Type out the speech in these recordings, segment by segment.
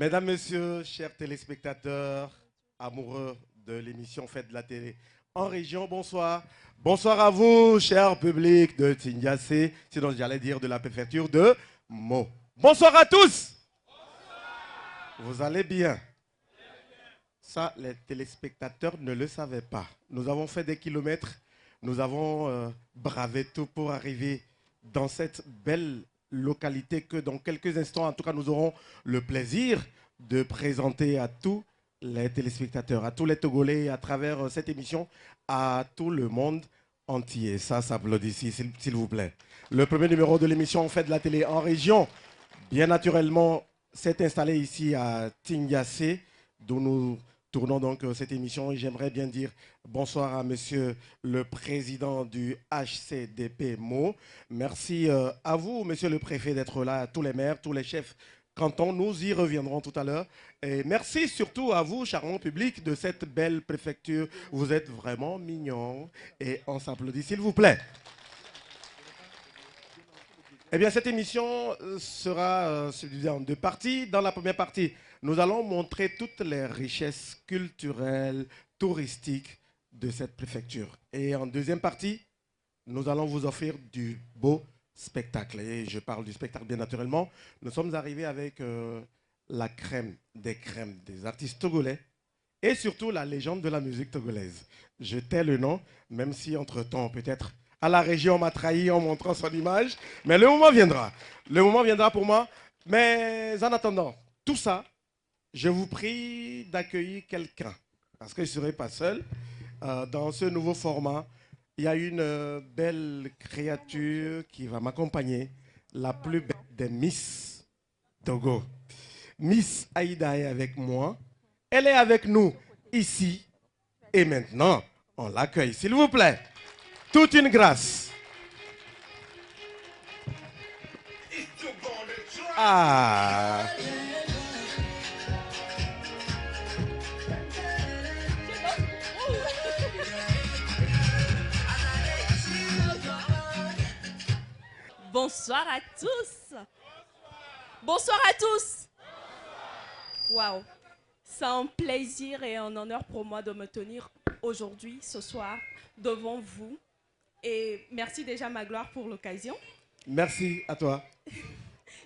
Mesdames, Messieurs, chers téléspectateurs, amoureux de l'émission Faites de la télé en région, bonsoir. Bonsoir à vous, cher public de Tindiassé, sinon j'allais dire de la préfecture de Mo. Bonsoir à tous. Vous allez bien? Ça, les téléspectateurs ne le savaient pas. Nous avons fait des kilomètres, nous avons bravé tout pour arriver dans cette belle localité que dans quelques instants, en tout cas, nous aurons le plaisir de présenter à tous les téléspectateurs, à tous les Togolais, à travers cette émission, à tout le monde entier. Ça s'applaudit ici, s'il vous plaît. Le premier numéro de l'émission Fait de la télé en région, bien naturellement, s'est installé ici à Tindiassé, d'où nous tournons donc cette émission. Et j'aimerais bien dire bonsoir à monsieur le président du HCDP Mo. Merci à vous, monsieur le préfet, d'être là, à tous les maires, tous les chefs cantons. Nous y reviendrons tout à l'heure. Et merci surtout à vous, charmant public, de cette belle préfecture. Vous êtes vraiment mignons. Et on s'applaudit, s'il vous plaît. Eh bien, cette émission sera subdivisée en deux parties. Dans la première partie, nous allons montrer toutes les richesses culturelles, touristiques de cette préfecture. Et en deuxième partie, nous allons vous offrir du beau spectacle. Et je parle du spectacle bien naturellement. Nous sommes arrivés avec la crème, des artistes togolais et surtout la légende de la musique togolaise. Je tais le nom, même si entre-temps, peut-être, à la région, on m'a trahi en montrant son image. Mais le moment viendra. Le moment viendra pour moi. Mais en attendant, tout ça, je vous prie d'accueillir quelqu'un. Parce que je ne serai pas seul. Dans ce nouveau format, il y a une belle créature qui va m'accompagner. La plus belle des Miss Togo. Miss Aïda est avec moi. Elle est avec nous ici. Et maintenant, on l'accueille, s'il vous plaît. Toute une grâce. Ah. Bonsoir à tous. Bonsoir à tous. Waouh. C'est un plaisir et un honneur pour moi de me tenir aujourd'hui, ce soir, devant vous. Et merci déjà, Magloire, pour l'occasion. Merci à toi.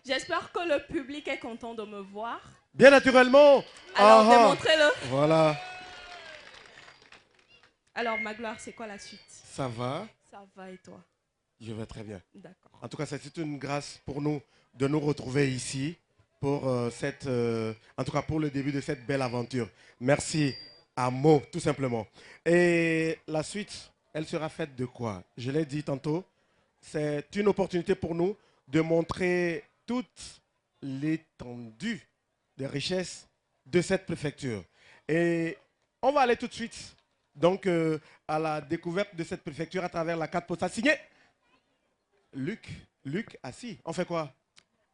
J'espère que le public est content de me voir. Bien naturellement. Alors, démontrez-le. Voilà. Alors, Magloire, c'est quoi la suite? Ça va? Ça va et toi? Je vais très bien. D'accord. En tout cas, c'est une grâce pour nous de nous retrouver ici pour en tout cas pour le début de cette belle aventure. Merci à Mo, tout simplement. Et la suite, elle sera faite de quoi? Je l'ai dit tantôt, c'est une opportunité pour nous de montrer toute l'étendue des richesses de cette préfecture. Et on va aller tout de suite donc à la découverte de cette préfecture à travers la carte postale signée Luc assis. On fait quoi?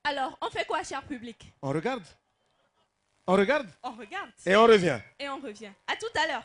Alors, on fait quoi, cher public? On regarde? On regarde? On regarde. Et on revient. Et on revient. À tout à l'heure.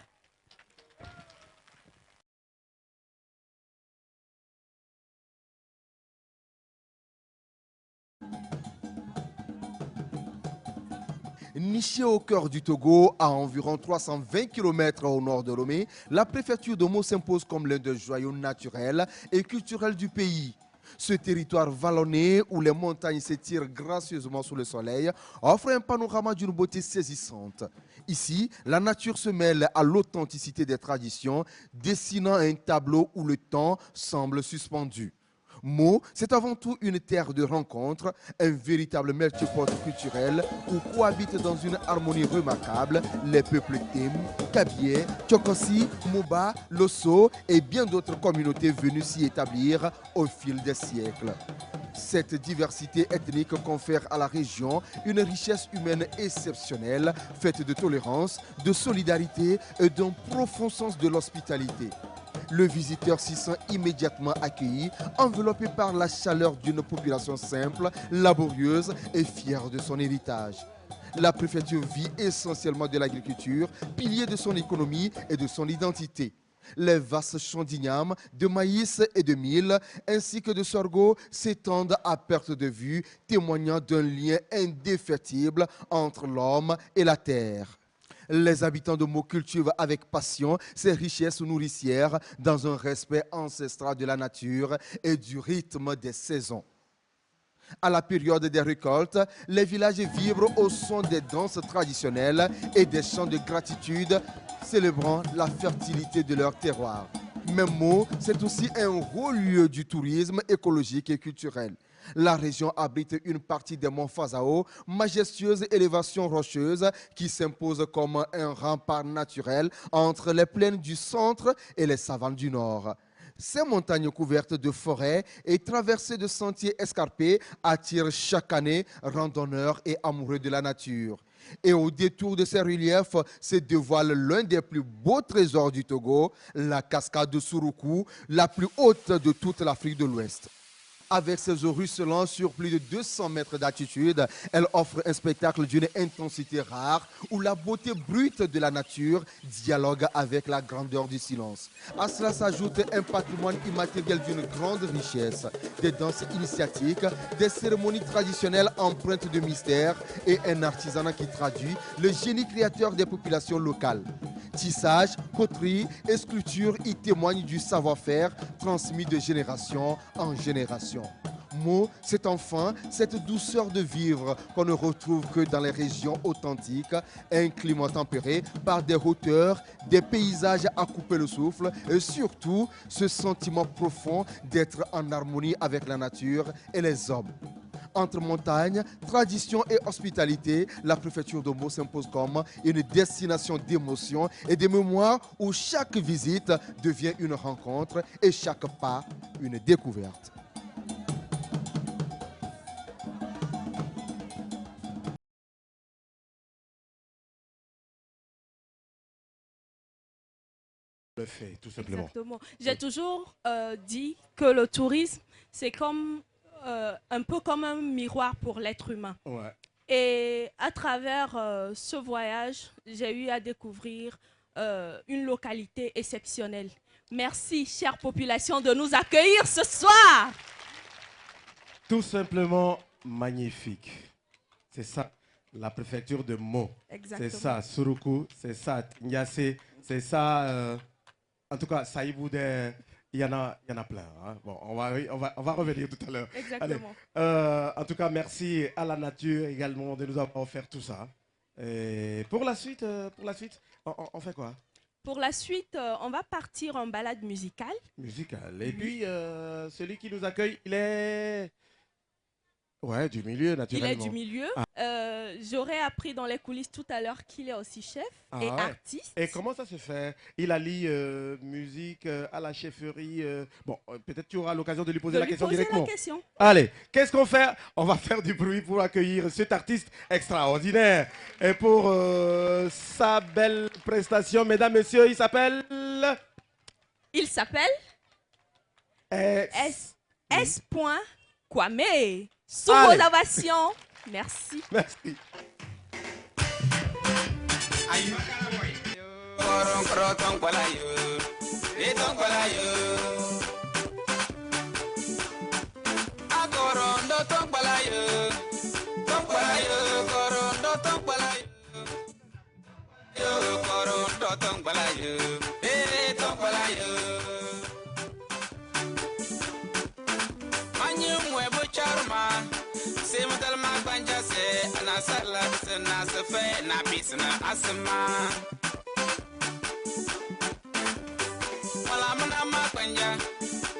Nichée au cœur du Togo, à environ 320 km au nord de Lomé, la préfecture de Mo s'impose comme l'un des joyaux naturels et culturels du pays. Ce territoire vallonné où les montagnes s'étirent gracieusement sous le soleil offre un panorama d'une beauté saisissante. Ici, la nature se mêle à l'authenticité des traditions, dessinant un tableau où le temps semble suspendu. Mo, c'est avant tout une terre de rencontres, un véritable melting pot culturel où cohabitent dans une harmonie remarquable les peuples Tem, Kabié, Tchokosi, Moba, Losso et bien d'autres communautés venues s'y établir au fil des siècles. Cette diversité ethnique confère à la région une richesse humaine exceptionnelle, faite de tolérance, de solidarité et d'un profond sens de l'hospitalité. Le visiteur s'y sent immédiatement accueilli, enveloppé par la chaleur d'une population simple, laborieuse et fière de son héritage. La préfecture vit essentiellement de l'agriculture, pilier de son économie et de son identité. Les vastes champs d'igname, de maïs et de mil, ainsi que de sorgho, s'étendent à perte de vue, témoignant d'un lien indéfectible entre l'homme et la terre. Les habitants de Mo cultivent avec passion ces richesses nourricières dans un respect ancestral de la nature et du rythme des saisons. À la période des récoltes, les villages vibrent au son des danses traditionnelles et des chants de gratitude célébrant la fertilité de leur terroir. Mais Mo, c'est aussi un haut lieu du tourisme écologique et culturel. La région abrite une partie des monts Fazao, majestueuse élévation rocheuse qui s'impose comme un rempart naturel entre les plaines du centre et les savanes du nord. Ces montagnes couvertes de forêts et traversées de sentiers escarpés attirent chaque année randonneurs et amoureux de la nature. Et au détour de ces reliefs se dévoile l'un des plus beaux trésors du Togo, la cascade de Suruku, la plus haute de toute l'Afrique de l'Ouest. Avec ses eaux ruisselantes sur plus de 200 mètres d'altitude, elle offre un spectacle d'une intensité rare où la beauté brute de la nature dialogue avec la grandeur du silence. À cela s'ajoute un patrimoine immatériel d'une grande richesse, des danses initiatiques, des cérémonies traditionnelles empreintes de mystère et un artisanat qui traduit le génie créateur des populations locales. Tissage, poterie et sculpture y témoignent du savoir-faire transmis de génération en génération. Mo, c'est enfin cette douceur de vivre qu'on ne retrouve que dans les régions authentiques, un climat tempéré par des hauteurs, des paysages à couper le souffle et surtout ce sentiment profond d'être en harmonie avec la nature et les hommes. Entre montagne, tradition et hospitalité, la préfecture de Mo s'impose comme une destination d'émotions et de mémoires où chaque visite devient une rencontre et chaque pas une découverte. Le fait, tout simplement. Exactement. J'ai toujours dit que le tourisme, c'est comme un peu comme un miroir pour l'être humain. Ouais. Et à travers ce voyage, j'ai eu à découvrir une localité exceptionnelle. Merci, chère population, de nous accueillir ce soir. Tout simplement magnifique. C'est ça, la préfecture de Mo. Exactement. C'est ça, Suruku. C'est ça, Nyase. C'est ça, en tout cas, Saïboudé. Il y en a plein. Hein. Bon, on va revenir tout à l'heure. Exactement. Allez, en tout cas, merci à la nature également de nous avoir offert tout ça. Et pour la suite, on fait quoi? Pour la suite, on va partir en balade musicale. Musicale. Et puis, celui qui nous accueille, il est... Ouais, du milieu, naturellement. Il est du milieu. J'aurais appris dans les coulisses tout à l'heure qu'il est aussi chef et ouais. artiste. Et comment ça se fait? Il allie musique à la chefferie. Bon, peut-être tu auras l'occasion de lui poser la question directement. Allez, qu'est-ce qu'on fait? On va faire du bruit pour accueillir cet artiste extraordinaire. Et pour sa belle prestation, mesdames, messieurs, il s'appelle... Il s'appelle S. Kwame. Sous vos ovations. Merci. Merci.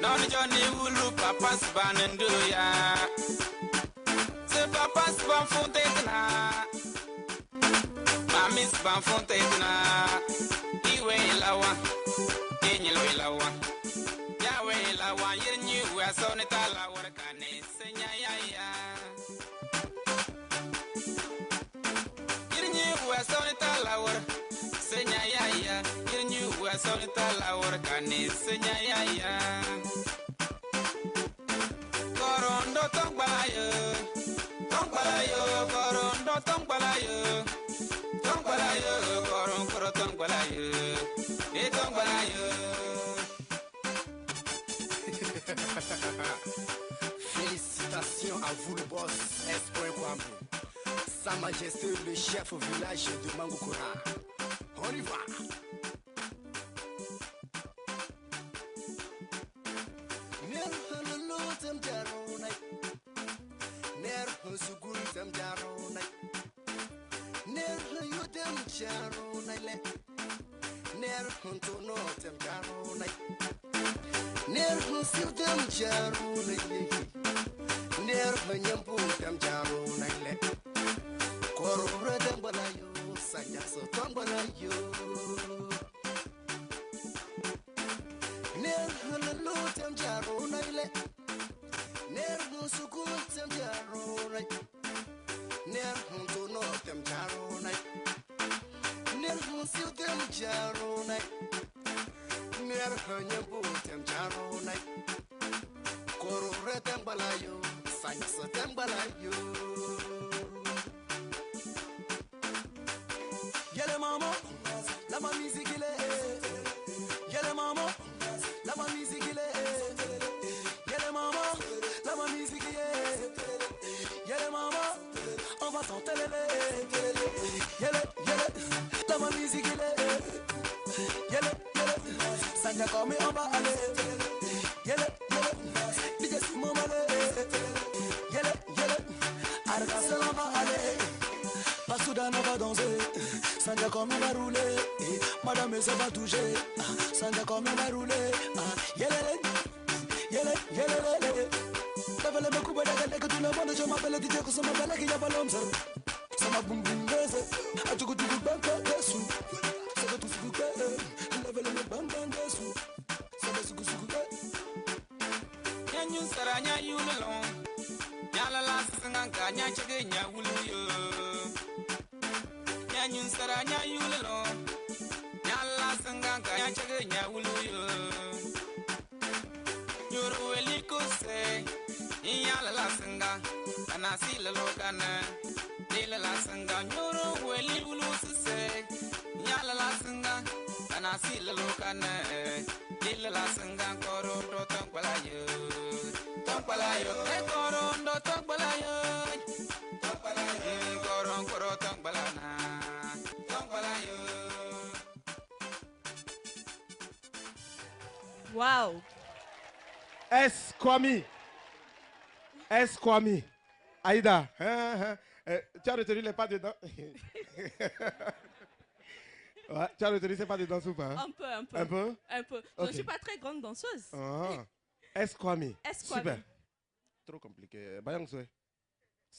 Non Johnny Wulu papas banenduya. Se papas ban fontetna. Mamis ban fontetna. Iwe lawa. Enyel we lawa. Yawe lawa yenyu we soneta la workane senya ya ya. Yenyu we soneta la work senya ya ya. Yenyu we soneta la workane senya ya ya. Korondo tongbalayo, korondo tongbalayo, koron tongbalayo, tongbalayo. À vous le boss, S.Kwame. Sa Majesté le chef au village de Mangukura. On y va. Yele maman, la ma musique il est. Yele maman, la ma musique il est. Yele maman, la ma musique il est. Yele maman, on va s'en téléler. Yele, la ma musique il est. Yele, ça n'y a comme on va aller. Yele, DJ Simon va aller. Yele, Argasa on va aller. Soudan on va danser, Sanja comme on va rouler, Madame ça va toucher, Sanja comme on va rouler, yele, lève le mec ou que tout le monde, je m'appelle DJ que ça m'appelle qu'il y a pas l'homme seul, ça m'a boum boum baise, à tout coup banque dessous, ça va tout soukou, lève le mec banque dessous, ça va soukou, Nyanyu saranya yulelon, nyalala sanganga nyachege nyawuluyo. Nyanyun saranya yulelo nyala sanganga nyachege nyawuluyo nyuru eliko se nyala la sanga anasi lelo kana lele la sanga nyuru eli ulu se nyala la sanga anasi lelo kana lele la sanga koro do tongpalayo e koro do tongpalayo koro tongpalana. Wow. S.Kwame. Aïda, tu as retenu les pas dedans. Ouais, tu as retenu ces pas de danse ou pas? Un peu. Un peu? Un peu. Je ne suis pas très grande danseuse. Ah. S.Kwame. S.Kwame. Super. Trop compliqué. Bayang Soué.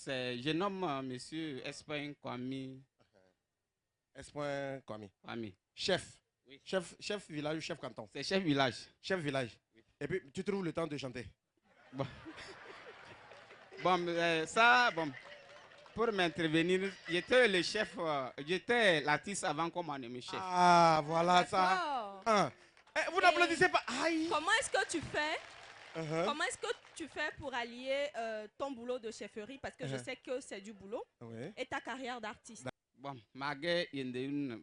Je nomme monsieur S.Kwame. S.Kwame. Chef. Oui. Chef village ou chef canton? C'est chef village. Chef village. Oui. Et puis, tu trouves le temps de chanter? Bon. Bon, pour m'intervenir, j'étais le chef, j'étais l'artiste avant qu'on m'en nomme chef. Ah, voilà ça. D'accord. Vous n'applaudissez pas. Aïe. Comment est-ce que tu fais? Uh-huh. Comment est-ce que tu fais pour allier ton boulot de chefferie, parce que je sais que c'est du boulot, Oui. et ta carrière d'artiste? Bon, malgré une de une,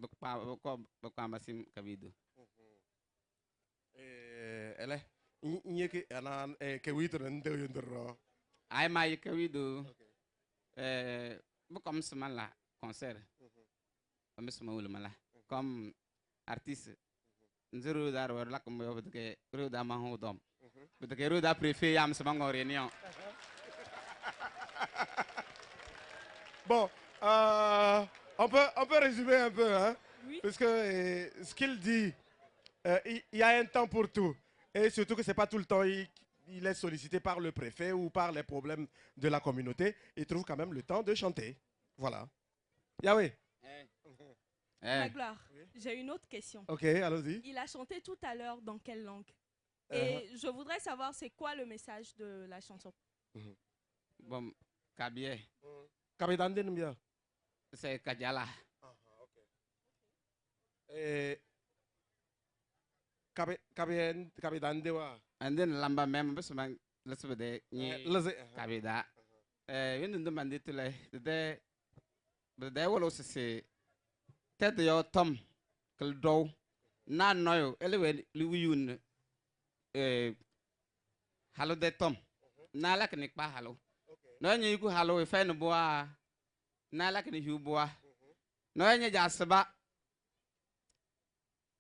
Elle est. Aïe, ma yekawido. Comme ce là concert. Comme ce là comme artiste. Nzero dar la comme yo que ruda ma hodom. Parce que ruda préfet yam se bango réunion. Bon, on peut résumer un peu, hein? Oui. Parce que ce qu'il dit, il y a un temps pour tout. Et surtout que ce n'est pas tout le temps, il est sollicité par le préfet ou par les problèmes de la communauté. Il trouve quand même le temps de chanter. Voilà. Yahweh. Ma gloire, j'ai une autre question. Ok, allons-y. Il a chanté tout à l'heure dans quelle langue? Et je voudrais savoir c'est quoi le message de la chanson. Bon, Kabie. Kabidande. C'est Kajala. Kabidande wa. And then lamba même parce que let's be there ni Kabida. When the man did to like the day will also say Ted your Tom Kaldo na no eleway Louis hello de Tom na la nick pa hello no nyi ku halo fe no boa na la kini hu boa no nya ja seba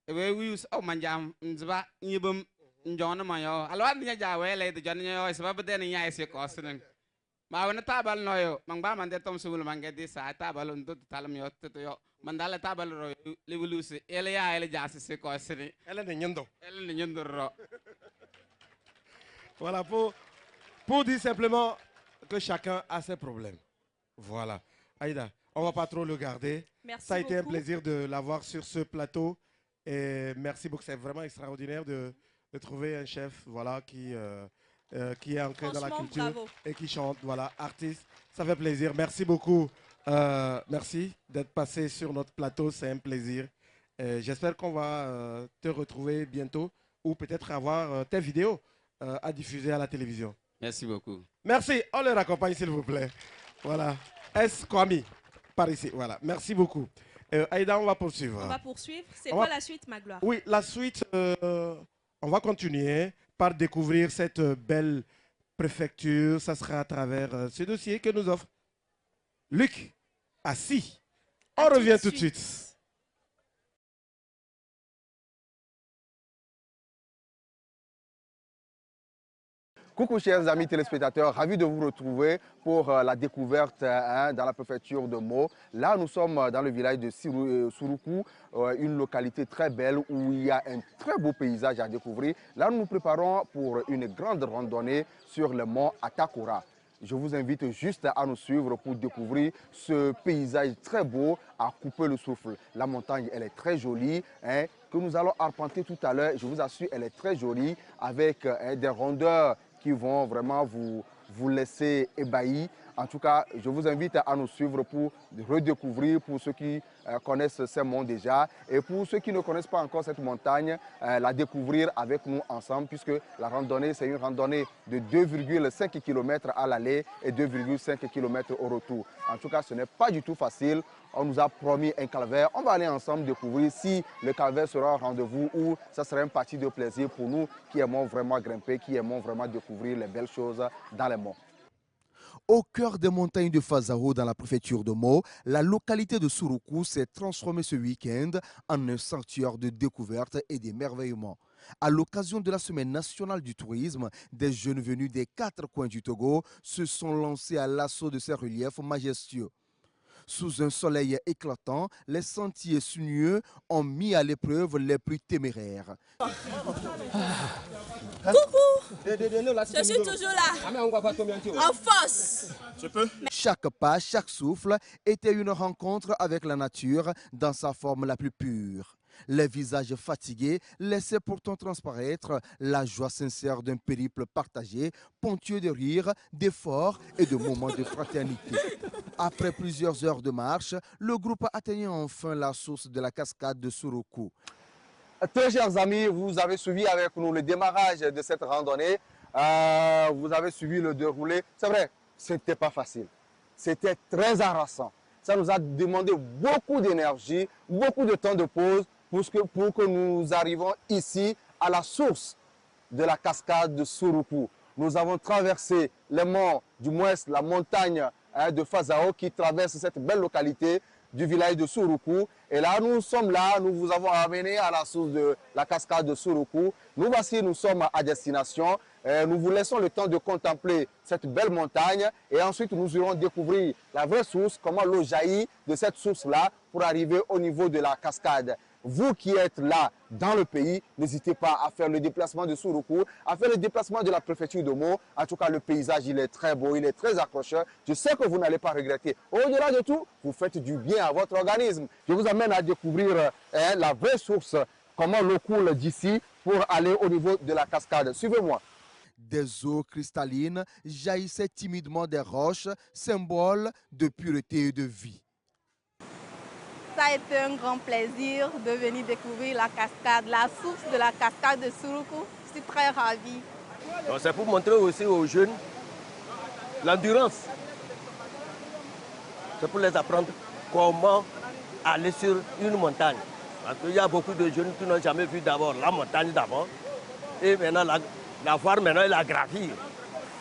e we use o manjam nzba nyibum njon ma yo alwa nya ja we le de jon yo seba bede ni nya ese ko sinen ma wona tabal no yo mangba man de tom sul man di sa tabal ndo talam yo to yo mandala tabal ro le wulusi ele ya ele ja se ko sinen Elle est nyendo. ele ni nyndo ro. Voilà, pour dire simplement que chacun a ses problèmes. Voilà. Aïda, on ne va pas trop le garder. Merci Ça a été un beaucoup. plaisir de l'avoir sur ce plateau. Et merci beaucoup. C'est vraiment extraordinaire de trouver un chef voilà, qui est ancré dans la Franchement, culture bravo. et qui chante. Voilà, artiste. Ça fait plaisir. Merci beaucoup. Merci d'être passé sur notre plateau. C'est un plaisir. J'espère qu'on va te retrouver bientôt ou peut-être avoir tes vidéos à diffuser à la télévision. Merci beaucoup. Merci. On le raccompagne, s'il vous plaît. Voilà. S. Kwame, par ici. Voilà. Merci beaucoup. Aïda, on va poursuivre. On va poursuivre. C'est On quoi va- la suite, Magloire? Oui, la suite, on va continuer par découvrir cette belle préfecture. Ça sera à travers ce dossier que nous offre Luc Assis. On À tout de revient tout de suite. suite. Coucou chers amis téléspectateurs, ravi de vous retrouver pour la découverte dans la préfecture de Meaux. Là, nous sommes dans le village de Suruku, une localité très belle où il y a un très beau paysage à découvrir. Là, nous nous préparons pour une grande randonnée sur le mont Atakura. Je vous invite juste à nous suivre pour découvrir ce paysage très beau à couper le souffle. La montagne, elle est très jolie, que nous allons arpenter tout à l'heure. Je vous assure, elle est très jolie avec des rondeurs qui vont vraiment vous laisser ébahis. En tout cas, je vous invite à nous suivre pour redécouvrir, pour ceux qui connaissent ces monts déjà, et pour ceux qui ne connaissent pas encore cette montagne, la découvrir avec nous ensemble, puisque la randonnée, c'est une randonnée de 2,5 km à l'aller et 2,5 km au retour. En tout cas, ce n'est pas du tout facile. On nous a promis un calvaire. On va aller ensemble découvrir si le calvaire sera un rendez-vous ou ça sera une partie de plaisir pour nous qui aimons vraiment grimper, qui aimons vraiment découvrir les belles choses dans les monts. Au cœur des montagnes de Fazao, dans la préfecture de Meaux, la localité de Suruku s'est transformée ce week-end en un sanctuaire de découverte et d'émerveillement. À l'occasion de la Semaine nationale du tourisme, des jeunes venus des 4 coins du Togo se sont lancés à l'assaut de ces reliefs majestueux. Sous un soleil éclatant, les sentiers sinueux ont mis à l'épreuve les plus téméraires. Je suis toujours là. En force. Chaque pas, chaque souffle était une rencontre avec la nature dans sa forme la plus pure. Les visages fatigués laissaient pourtant transparaître la joie sincère d'un périple partagé, ponctué de rires, d'efforts et de moments de fraternité. Après plusieurs heures de marche, le groupe atteignait enfin la source de la cascade de Suruku. Très chers amis, vous avez suivi avec nous le démarrage de cette randonnée. Vous avez suivi le déroulé. C'est vrai, ce n'était pas facile. C'était très harassant. Ça nous a demandé beaucoup d'énergie, beaucoup de temps de pause pour que nous arrivions ici à la source de la cascade de Suruku. Nous avons traversé les monts, du moins la montagne de Fazao qui traverse cette belle localité du village de Suruku. Et là, nous sommes là, nous vous avons amené à la source de la cascade de Suruku. Nous voici, nous sommes à destination. Nous vous laissons le temps de contempler cette belle montagne et ensuite nous irons découvrir la vraie source, comment l'eau jaillit de cette source-là pour arriver au niveau de la cascade. Vous qui êtes là dans le pays, n'hésitez pas à faire le déplacement de Suruku, à faire le déplacement de la préfecture de Meaux. En tout cas, le paysage, il est très beau, il est très accrocheur. Je sais que vous n'allez pas regretter. Au-delà de tout, vous faites du bien à votre organisme. Je vous amène à découvrir la vraie source, comment l'eau coule d'ici pour aller au niveau de la cascade. Suivez-moi. Des eaux cristallines jaillissaient timidement des roches, symbole de pureté et de vie. Ça a été un grand plaisir de venir découvrir la cascade, la source de la cascade de Suruku. Je suis très ravie. C'est pour montrer aussi aux jeunes l'endurance. C'est pour les apprendre comment aller sur une montagne. Parce qu'il y a beaucoup de jeunes qui n'ont jamais vu d'abord la montagne d'abord. Et maintenant, la voir maintenant et la gravir.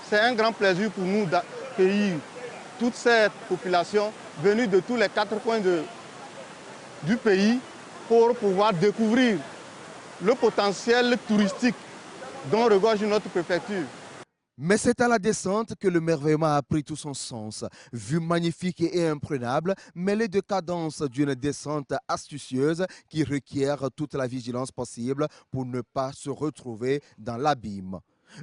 C'est un grand plaisir pour nous accueillir toute cette population venue de tous les 4 coins du pays pour pouvoir découvrir le potentiel touristique dont regorge notre préfecture. Mais c'est à la descente que le merveillement a pris tout son sens. Vue magnifique et imprenable, mêlée de cadence d'une descente astucieuse qui requiert toute la vigilance possible pour ne pas se retrouver dans l'abîme.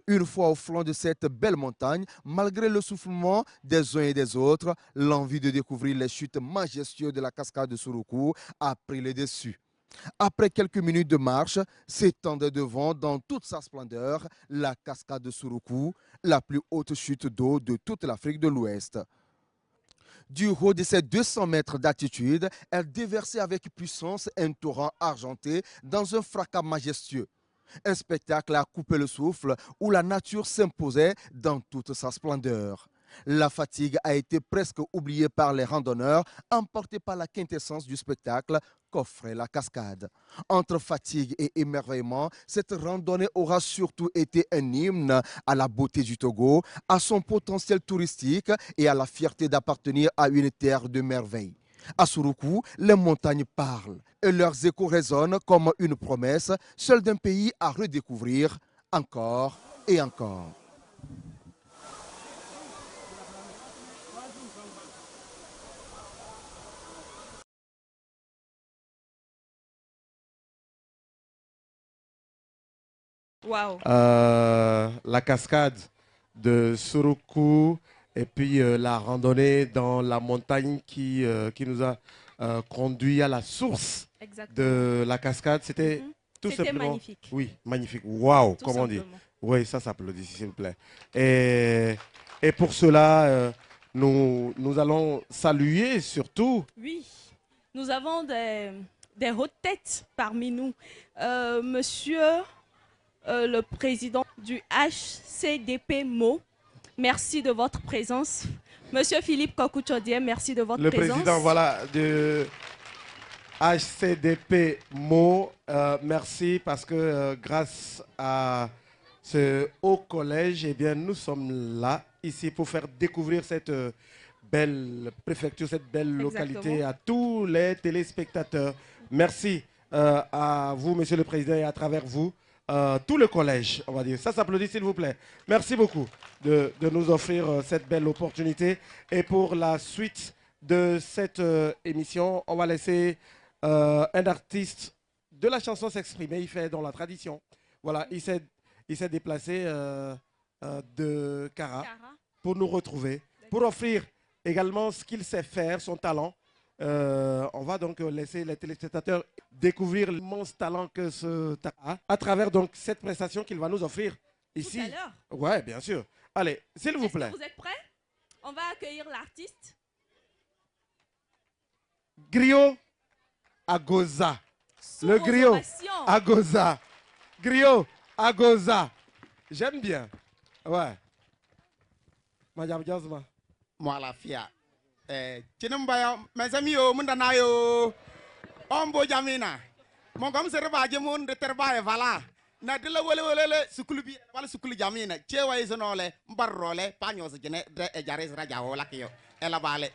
Une fois au flanc de cette belle montagne, malgré le soufflement des uns et des autres, l'envie de découvrir les chutes majestueuses de la cascade de Suruku a pris le dessus. Après quelques minutes de marche, s'étendait devant dans toute sa splendeur la cascade de Suruku, la plus haute chute d'eau de toute l'Afrique de l'Ouest. Du haut de ses 200 mètres d'altitude, elle déversait avec puissance un torrent argenté dans un fracas majestueux. Un spectacle à couper le souffle où la nature s'imposait dans toute sa splendeur. La fatigue a été presque oubliée par les randonneurs, emportés par la quintessence du spectacle qu'offrait la cascade. Entre fatigue et émerveillement, cette randonnée aura surtout été un hymne à la beauté du Togo, à son potentiel touristique et à la fierté d'appartenir à une terre de merveilles. À Suruku, les montagnes parlent et leurs échos résonnent comme une promesse, celle d'un pays à redécouvrir encore et encore. Wow. La cascade de Suruku et puis la randonnée dans la montagne qui nous a conduit à la source de la cascade. C'était tout simplement magnifique. Oui, magnifique. Waouh, comme on dit. Oui, ça s'applaudit, s'il vous plaît. Et pour cela, nous allons saluer surtout. Oui, nous avons des hautes têtes parmi nous. Monsieur le président du HCDP MO, merci de votre présence. Monsieur Philippe Kokouchodien, merci de votre présence. Le président, voilà, de HCDP MO, merci parce que grâce à ce haut collège, eh bien, nous sommes là, ici, pour faire découvrir cette belle préfecture, cette belle localité à tous les téléspectateurs. Merci à vous, monsieur le président, et à travers vous, tout le collège, on va dire. Ça s'applaudit, s'il vous plaît. Merci beaucoup de nous offrir cette belle opportunité. Et pour la suite de cette émission, on va laisser un artiste de la chanson s'exprimer. Il fait dans la tradition. Voilà, il s'est déplacé de Kara pour nous retrouver, pour offrir également ce qu'il sait faire, son talent. On va donc laisser les téléspectateurs découvrir l'immense talent que ce Tara a à travers donc cette prestation qu'il va nous offrir ici. Tout à l'heure. Ouais, bien sûr. Allez, s'il vous plaît. Vous êtes prêts? On va accueillir l'artiste. Griot Agoza. Le griot Agoza. Griot Agoza. J'aime bien. Ouais. Madame Jasma. Moi la fia. Chinumbayo, mes amis yo, mundana yo. Ombo jamina. Mon comme se reba jemun de terba e vala. Na de la wele sukulubi wala sukulu jamina. Chewa isonole, mbarrole, panyo se jene de ejares rajaho lakio. Ela bale.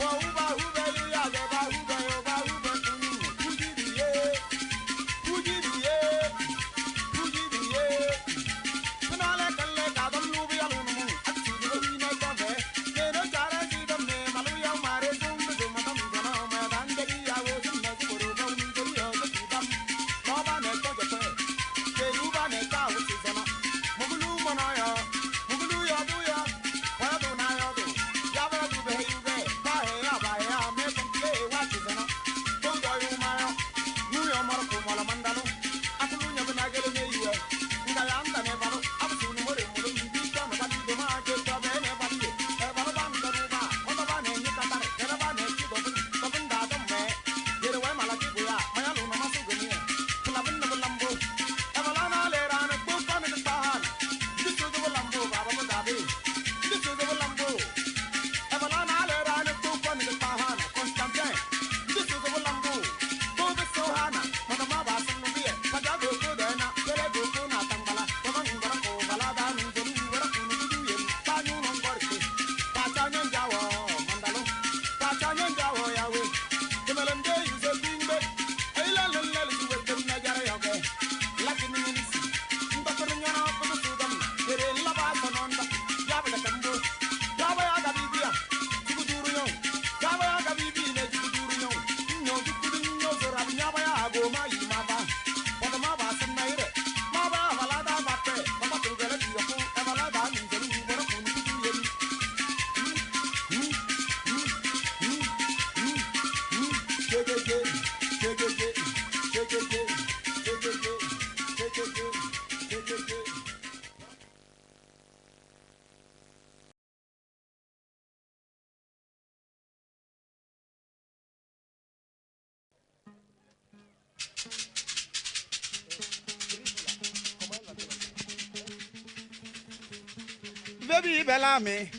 Wow. Baby Bellamy,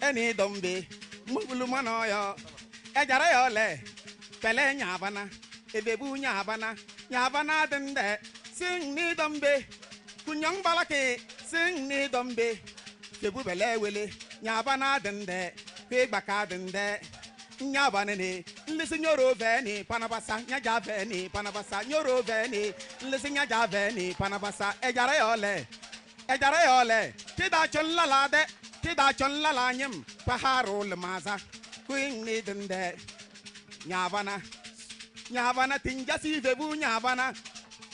any dombe, Mugulumanoyo, Ejarayole, Pele Nyavana, Ebebu Nyavana, Nyavana dende, sing ni dombe, Kunyang Balake, sing ni dombe, Kebu Bele Willy, Nyavana dende, Big Baka dende, Nyavanene, listen your veni, Panabasa, Nyajaveni, Panabasa, your veni, listen Yajaveni, Panabasa, Ejarayole. Ejarayole, Tida Cholalade, Tida Cholalanyam, Paharo Lamaza, Queen Nidende, Nyavana, Nyavana Tinjasi Vebu Nyavana,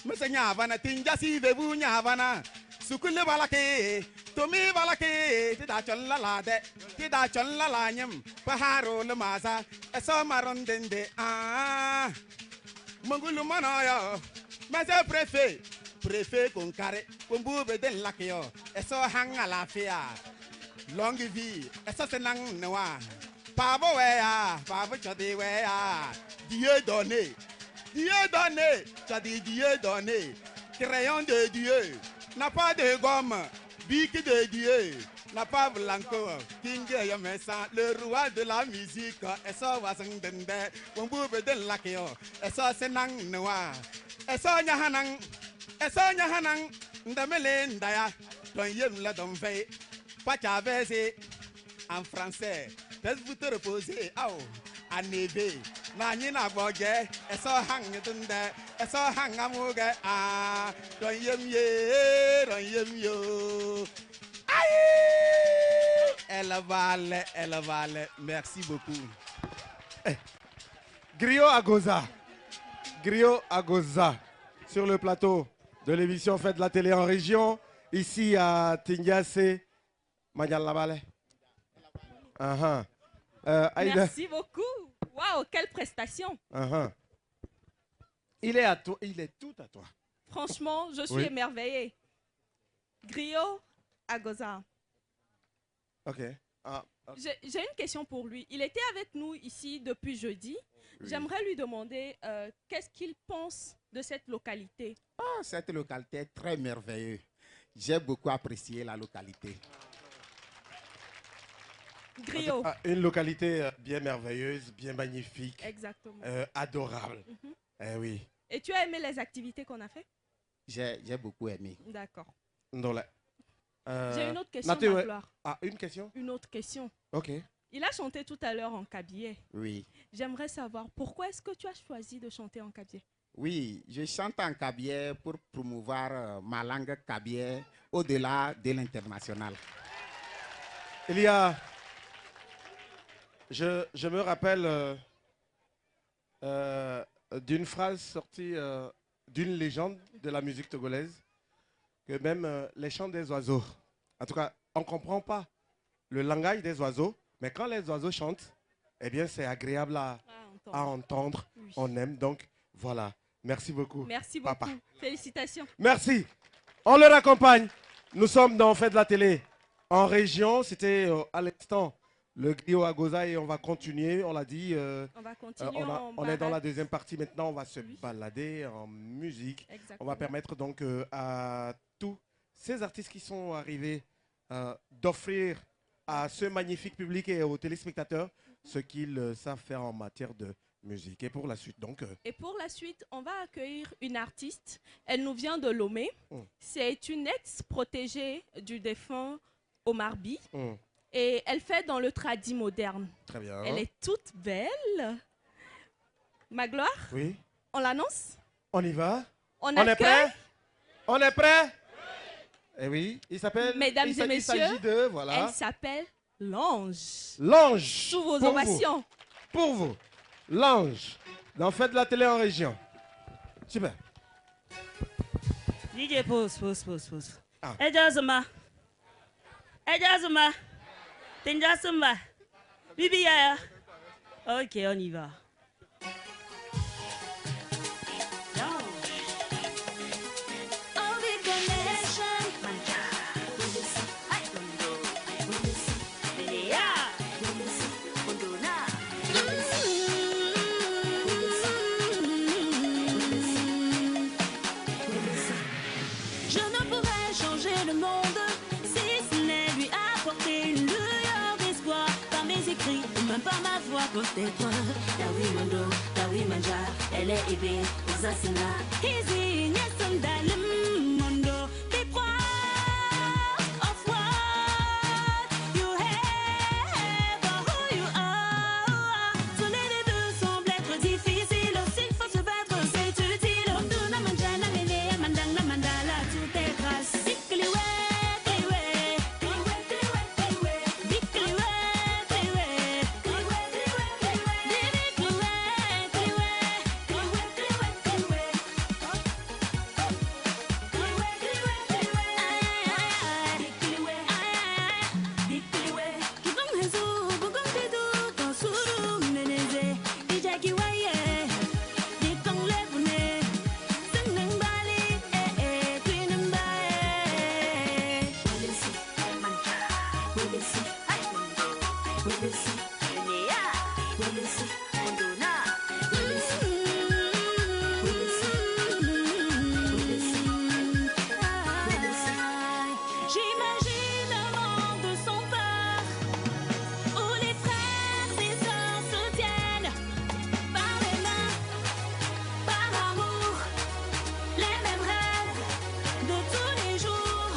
Mr. Nyavana Tinjasi Vebu Nyavana, Sukule Balake, Tomi Balake, Tida Cholalade, Tida Cholalanyam, Paharo Lamaza, Esomarondende, ah, Mangulumanoyo, Master Prefet. Préfet qu'on carré, qu'on boube de l'akio, et ça hang à la fia. Longue vie, et ça c'est nang noir. Pavo wea, pavo chadi wea. Dieu donné, t'as dit Dieu donné. Crayon de Dieu, n'a pas de gomme, bic de Dieu. N'a pas blanco, King Yamesa, le roi de la musique, et ça va s'en dende, qu'on boube de l'akio, et ça c'est nang noir. Et ça nyahanang. Esonya hanang ndamele ndaya ton yem la don fait pas chavese en français laisse-vous te reposer à neve na nyina boge eso hang tunde eso hang amuge ton yem yo aïe elle vale merci beaucoup. Griot Agoza sur le plateau de l'émission Fête de la télé en région, ici à Tindiassé, Magal Merci beaucoup. Waouh, quelle prestation. Il est tout à toi. Franchement, je suis émerveillée. Griot Agoza. Ok. J'ai une question pour lui. Il était avec nous ici depuis jeudi. Oui. J'aimerais lui demander qu'est-ce qu'il pense de cette localité. Cette localité est très merveilleuse. J'ai beaucoup apprécié la localité. Griot. Une localité bien merveilleuse, bien magnifique. Exactement. Adorable. Oui. Et tu as aimé les activités qu'on a fait? J'ai beaucoup aimé. D'accord. J'ai une autre question, Magloire. Une question? Une autre question. Ok. Il a chanté tout à l'heure en kabyé. Oui. J'aimerais savoir pourquoi est-ce que tu as choisi de chanter en kabyé? Oui, je chante en kabyé pour promouvoir ma langue kabyé au-delà de l'international. Il y a... Je me rappelle d'une phrase sortie d'une légende de la musique togolaise, que même les chants des oiseaux, en tout cas, on ne comprend pas le langage des oiseaux, mais quand les oiseaux chantent, eh bien, c'est agréable à entendre. Oui. On aime, donc voilà. Merci beaucoup. Merci beaucoup. Papa. Félicitations. Merci. On leur accompagne. Nous sommes dans Fête de la télé en région. C'était à l'instant le Griot Agoza et on va continuer. On l'a dit. On va continuer. On est dans la deuxième partie maintenant. On va se balader en musique. Exactement. On va permettre donc à tous ces artistes qui sont arrivés d'offrir à ce magnifique public et aux téléspectateurs ce qu'ils savent faire en matière de musique. Et pour la suite, donc... Et pour la suite, on va accueillir une artiste. Elle nous vient de Lomé. C'est une ex-protégée du défunt Omar By. Et elle fait dans le tradi moderne. Très bien. Elle est toute belle. Ma gloire? Oui. On l'annonce? On y va? On est prêt? On est prêt? Eh oui. Il s'appelle... Mesdames et messieurs, il s'agit de... Voilà. elle s'appelle L'Ange. L'Ange. Sous vos Pour ovations. Pour vous. L'Ange. Dans Faites la télé en région. Super. DJ pause. Ah. Ejazuma. Tinjasuma. Bibi Yaya. Ok, on y va. Je ne pourrais changer le monde si ce n'est lui apporter une lueur d'espoir par mes écrits ou même par ma voix. Peut-être Dawi Mondo, Dawi Manja, elle est Ebe, Osasina. Easy, Nyesan Dalim Mondo, be proud of what you have or who you are. Tous les débuts semblent être difficiles, s'il faut se battre, c'est utile. Monduna Manjana, Mene, Mandana, Mandala, tout est grâce. J'imagine un monde sans peur, où les frères et sœurs se tiennent par les mains, par amour, les mêmes rêves de tous les jours.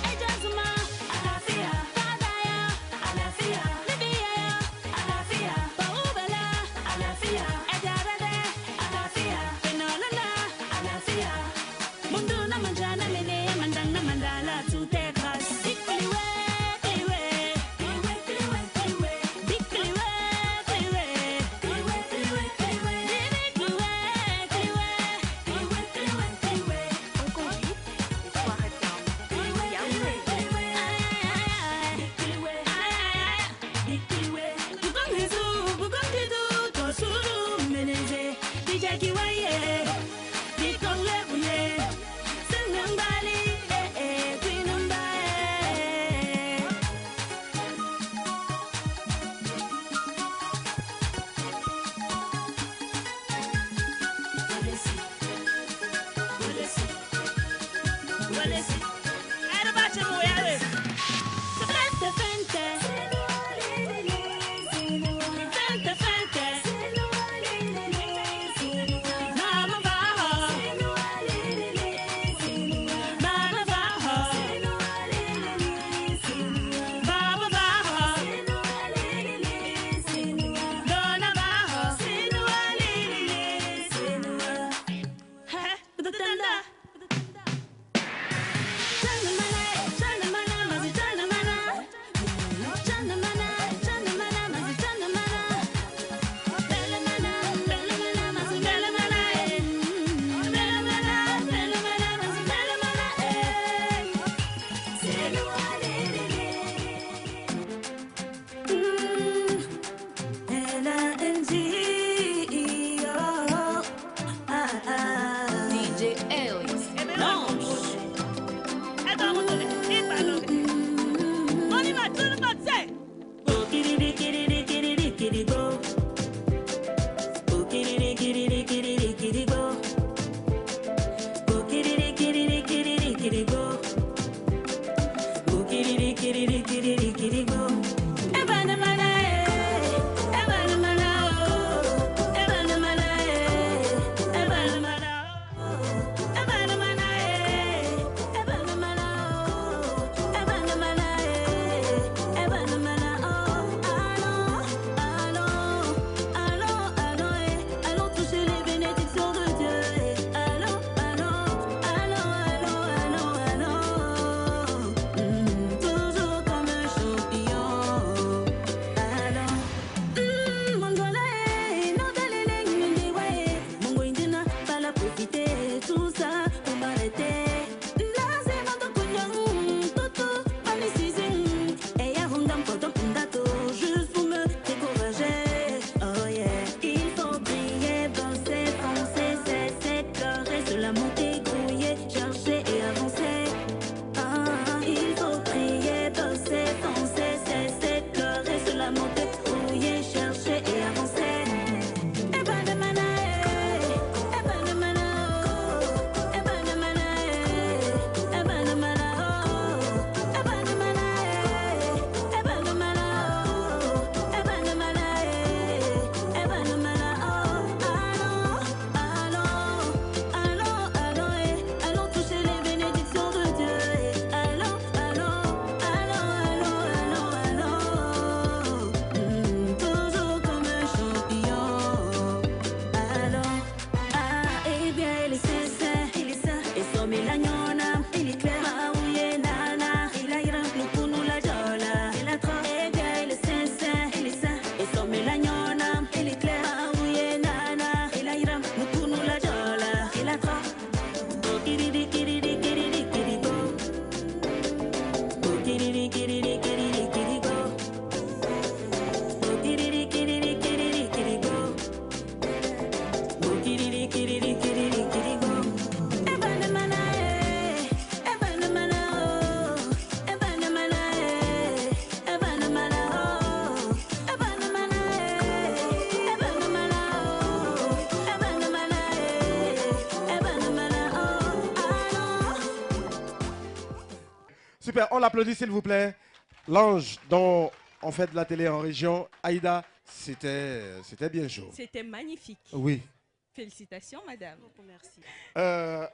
Ejazuma, Alafia, Fadaya, Alafia, Libya, Alafia, Baoubala, super. On l'applaudit, s'il vous plaît. L'ange dont on fait de la télé en région. Aïda, c'était bien chaud. C'était magnifique. Oui. Félicitations, madame. Merci.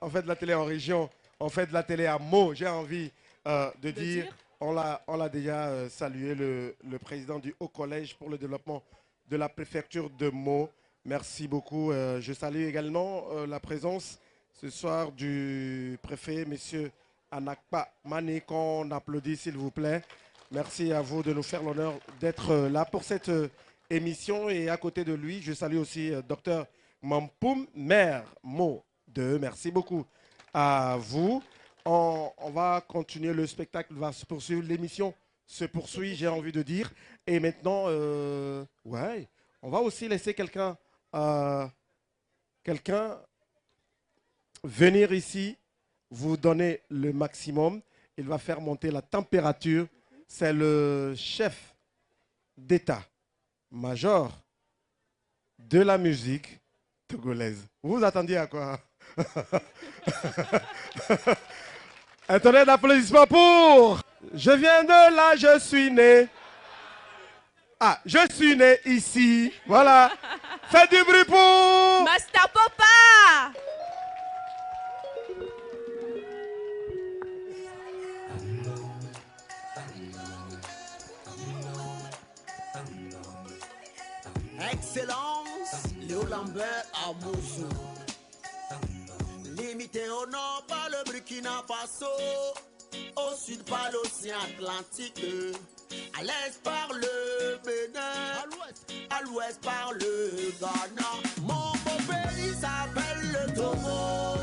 On fait de la télé en région. On fait de la télé à Meaux. J'ai envie de dire, on l'a déjà salué, le président du Haut Collège pour le développement de la préfecture de Meaux. Merci beaucoup. Je salue également la présence ce soir du préfet, monsieur Anakpa Mané, qu'on applaudit s'il vous plaît. Merci à vous de nous faire l'honneur d'être là pour cette émission. Et à côté de lui, je salue aussi docteur Mampoum, maire Meaux 2. Merci beaucoup à vous. On va continuer, le spectacle va se poursuivre, l'émission se poursuit, j'ai envie de dire. Et maintenant, ouais, on va aussi laisser quelqu'un venir ici, vous donner le maximum. Il va faire monter la température. C'est le chef d'état-major de la musique togolaise. Vous vous attendiez à quoi? Un tonnerre d'applaudissements pour... Je viens de là, je suis né. Ah, je suis né ici. Voilà. Faites du bruit pour... Master Popa. Excellence, Léo Lambert à Moussou. Limité au nord par le Burkina Faso, au sud par l'océan Atlantique, à l'est par le Bénin, à l'ouest par le Ghana. Mon beau pays s'appelle le Togo.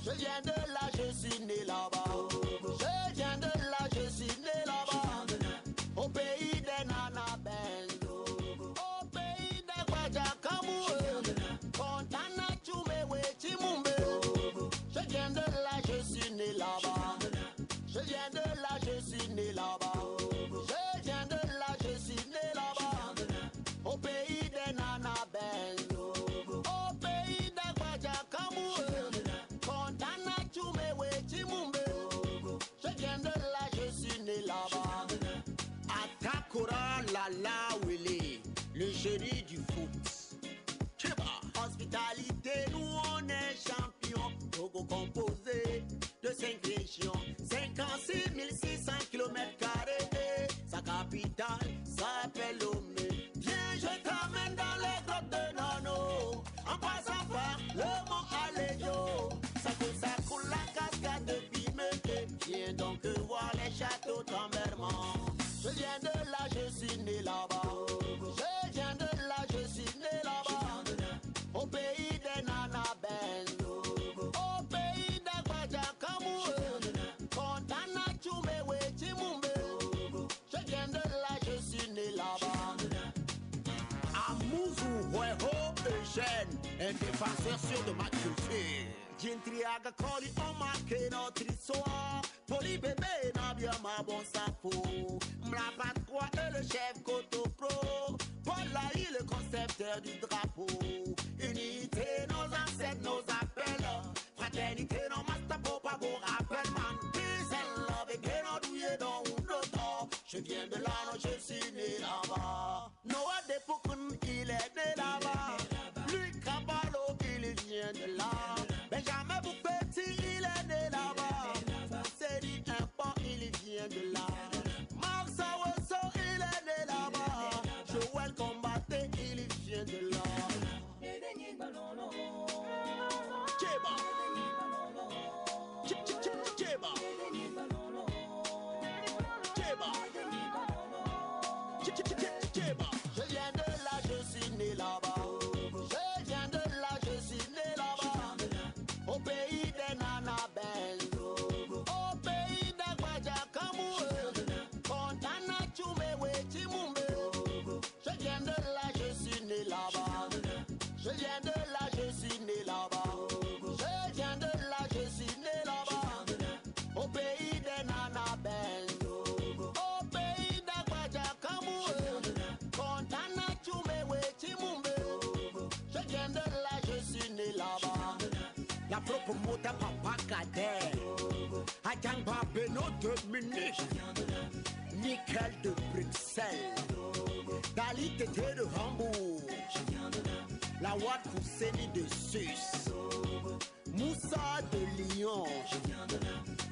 Je viens de là, je suis né là-bas. Je viens de là, je suis né là-bas. Au pays des nanabelles, au pays des Guajakamou, Fontana, Tchoumewe, Chimumbe. Je viens de là, je suis né là-bas. Je viens de là, je suis né là-bas. Je viens de là, je suis né là-bas. Au pays des nanabelles, au pays des Guajakamou. Je viens de là, je suis né là-bas. Atakora Lala Wele, le génie du foot. Tcheba. Hospitalité, nous on est champion. Togo composé de 5 régions, 56 600 km². Sa capitale s'appelle Lomé. Viens, je t'amène dans les grottes de Nono, en passant par le mont Aléjo. Ça coule la cascade de Pimete. Viens donc voir les châteaux d'Amberman. Je viens de là, je suis né là-bas. Je viens de là, je suis né là-bas. Au pays des nanabelles, au pays des Guajakamou, Fontana, Tchoumewe, Chimumbe. Je viens de là, je suis né là-bas. Amouzou, Hueho, Eugène, un défenseur sûr de ma culture. Jintriaga Koli, on marqué notre histoire. Poli bébé, n'a bien ma bon sapho. Mlapat quoi et le chef Koto Pro. Paul Laï, le concepteur du drapeau. Unité, nos ancêtres, nos appels. Fraternité, nos master Popa, bon rappel, man. Peace and love, et que nos douilles dans l'autre. Je viens de là, non, je suis né là-bas. Noah Depokun, il est né là-bas. Lui, Caballo, il vient de là. Benjamin Boupetit, il est né là-bas. C'est dit un pan, il vient de là. Marc Saweso, il est né là-bas. Joël Combatté, il vient de là. Tcheba. Tcheba. Tcheba. Je viens de là, je suis né là-bas. Je viens de là, je suis né là-bas. Au pays des nanabelles, au pays des Guajakamou, Fontana, Tchoumewe, Chimumbe. Je viens de là, je suis né là-bas. Je viens de là, je suis né là-bas. Je viens de là, je suis né là-bas. Au pays des nanabelles, d'Afro promoteur Papa Kader, Adjangba Beno de Munich, Nickel de Bruxelles, Dali Tété de Hambourg, la Wad Fousseni de Suisse, Moussa de Lyon,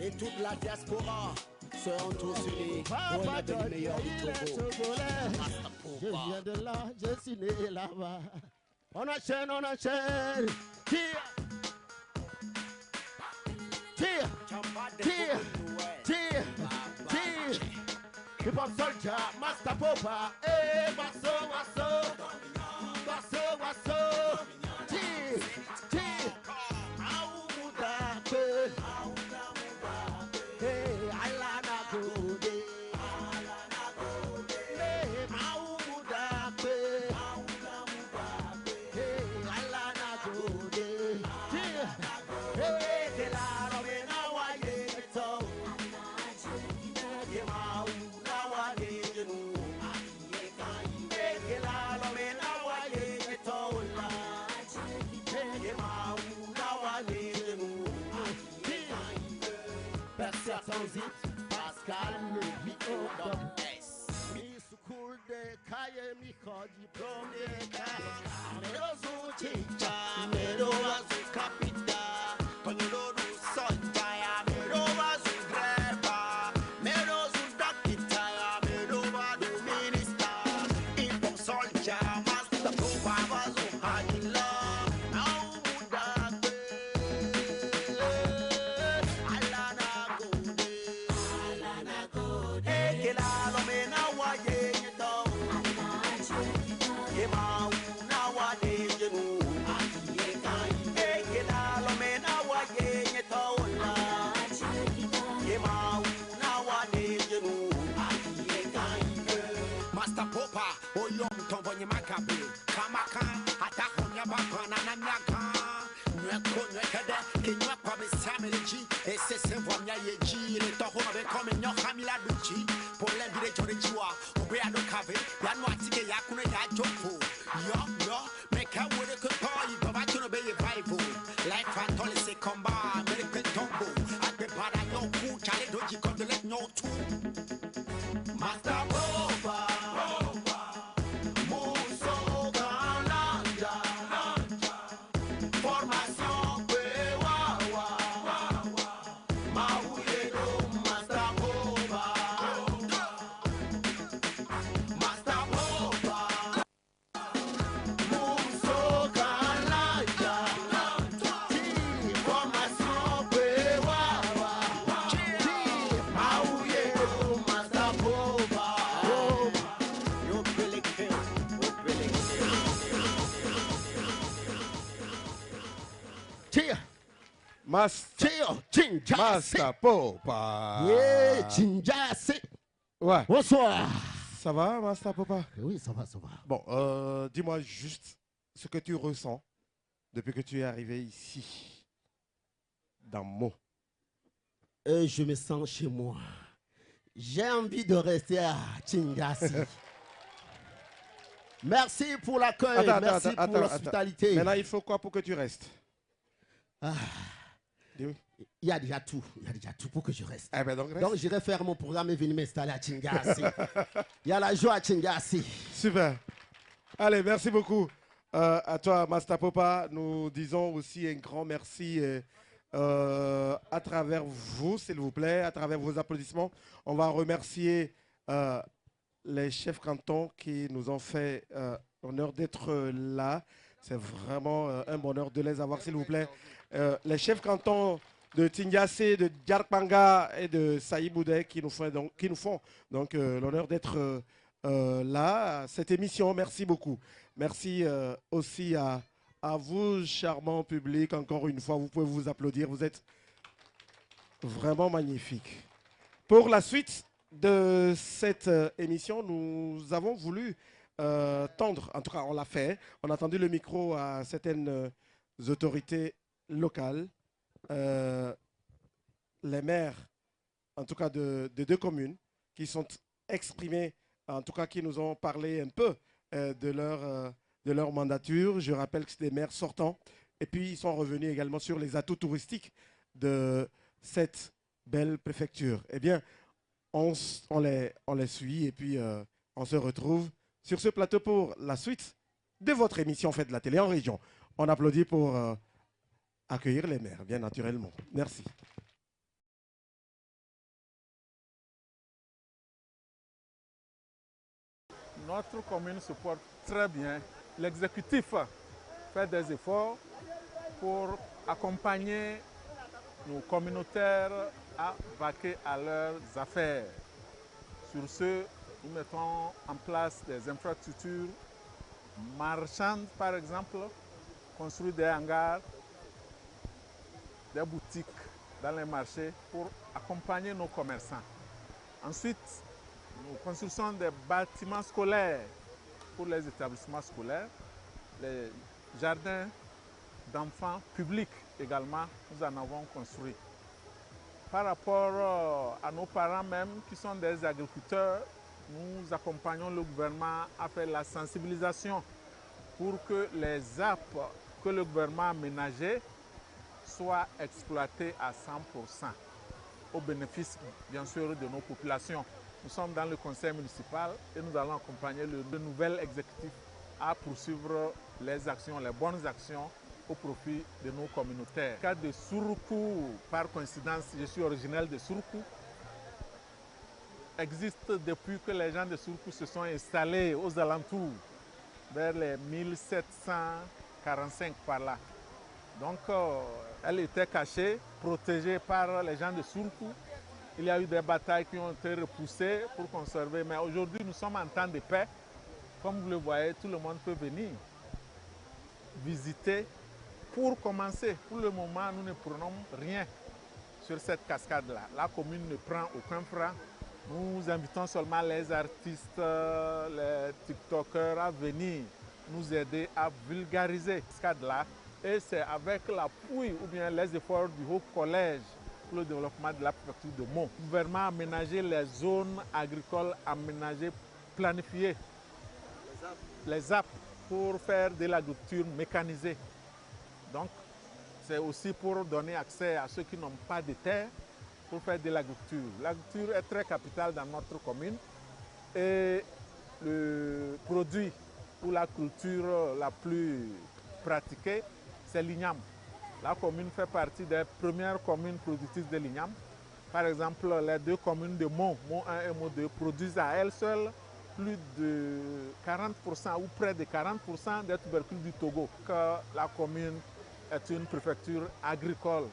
et toute la diaspora seront tous unis pour un des meilleurs du Togo. Je viens de là, je suis né là-bas. On enchaîne, on enchaîne. Tire, tire, tire, tire, tire. Hip Hop Soldier, Master Popa, eh, basso, basso, basso, basso. Tire, tire. Aoudabe, eh, Alana Gode. Pascal, le B.O.S. Miss Cool de Kaye Miko diplômé Merozu Chicha, Merozu Capita, Panyolodu Sonjaya, Merozu Greba, Merozu Dakita, Merozu Minister, Hip-Hop Soldier, Master Popa, Bazu Hadila, Aumudabe, Alana Gode. Master Popa, Oyom Tomboni Makabe, Kamaka, Atakonya Bakana Nanyaka, Nweko Nwekade, Kinywa Kwabe Samelji, et c'est Semvonia Yeji, le Toho avec comme Nyo Hamila Duchi, pour l'envie de Jorejiwa, Obeado Kave, Yanwatike Yakune Yajoko, Yo, make a word to call you, but I don't obey a Bible, like Fantoli se combat, American Tombo, at the Parayo, Chale Doji, come to let no two. Master Popa. Master Popa. Yeah, Chinjase. Ouais. Bonsoir. Ça va, Master Popa? Oui, ça va, ça va. Bon, dis-moi juste ce que tu ressens depuis que tu es arrivé ici, dans Mo. Je me sens chez moi. J'ai envie de rester à Chinjase. Merci pour l'accueil, merci pour l'hospitalité. Maintenant, il faut quoi pour que tu restes? Il y a déjà tout. Il y a déjà tout pour que je reste. Eh ben donc j'irai faire mon programme et venir m'installer à Chinjase. Il y a la joie à Chinjase. Super. Allez, merci beaucoup. À toi, Master Popa. Nous disons aussi un grand merci à travers vous, s'il vous plaît, à travers vos applaudissements. On va remercier les chefs cantons qui nous ont fait l'honneur d'être là. C'est vraiment un bonheur de les avoir, s'il vous plaît. Les chefs cantons de Tindiasse, de Djarpanga et de Saïboudé qui nous font donc l'honneur d'être là à cette émission. Merci beaucoup. Merci aussi à vous, charmant public. Encore une fois, vous pouvez vous applaudir. Vous êtes vraiment magnifiques. Pour la suite de cette émission, nous avons voulu tendre, en tout cas on l'a fait, on a tendu le micro à certaines autorités locales, les maires, en tout cas de deux communes, qui sont exprimés, en tout cas qui nous ont parlé un peu de leur mandature. Je rappelle que c'est des maires sortants Et puis, ils sont revenus également sur les atouts touristiques de cette belle préfecture. Eh bien, on les suit et puis on se retrouve sur ce plateau pour la suite de votre émission Faites de la télé en région. On applaudit pour accueillir les maires, bien naturellement. Merci. Notre commune se porte très bien. L'exécutif fait des efforts pour accompagner nos communautaires à vaquer à leurs affaires. Sur ce, nous mettons en place des infrastructures marchandes, par exemple, construire des hangars, des boutiques dans les marchés pour accompagner nos commerçants. Ensuite, nous construisons des bâtiments scolaires pour les établissements scolaires, les jardins d'enfants publics également, nous en avons construit. Par rapport à nos parents même, qui sont des agriculteurs, nous accompagnons le gouvernement à faire la sensibilisation pour que les arbres que le gouvernement a aménagés soient exploités à 100%, au bénéfice, bien sûr, de nos populations. Nous sommes dans le conseil municipal et nous allons accompagner le nouvel exécutif à poursuivre les actions, les bonnes actions au profit de nos communautaires. Dans le cas de Suruku, par coïncidence, je suis originaire de Suruku, existe depuis que les gens de Suruku se sont installés aux alentours, vers les 1745 par là. Donc, elle était cachée, protégée par les gens de Suruku. Il y a eu des batailles qui ont été repoussées pour conserver, mais aujourd'hui nous sommes en temps de paix. Comme vous le voyez, tout le monde peut venir visiter. Pour commencer, pour le moment, nous ne prenons rien sur cette cascade-là. La commune ne prend aucun franc. Nous invitons seulement les artistes, les TikTokers à venir nous aider à vulgariser cette cascade-là. Et c'est avec l'appui ou bien les efforts du Haut Collège pour le développement de la préfecture de Meaux. Le gouvernement a aménagé les zones agricoles aménagées, planifiées, les apps pour faire de l'agriculture mécanisée. Donc, c'est aussi pour donner accès à ceux qui n'ont pas de terre pour faire de l'agriculture. L'agriculture est très capitale dans notre commune et le produit ou la culture la plus pratiquée, c'est l'igname. La commune fait partie des premières communes productrices de l'igname. Par exemple, les deux communes de Meaux, Meaux 1 et Meaux 2, produisent à elles seules plus de 40% ou près de 40% des tubercules du Togo. La commune est une préfecture agricole,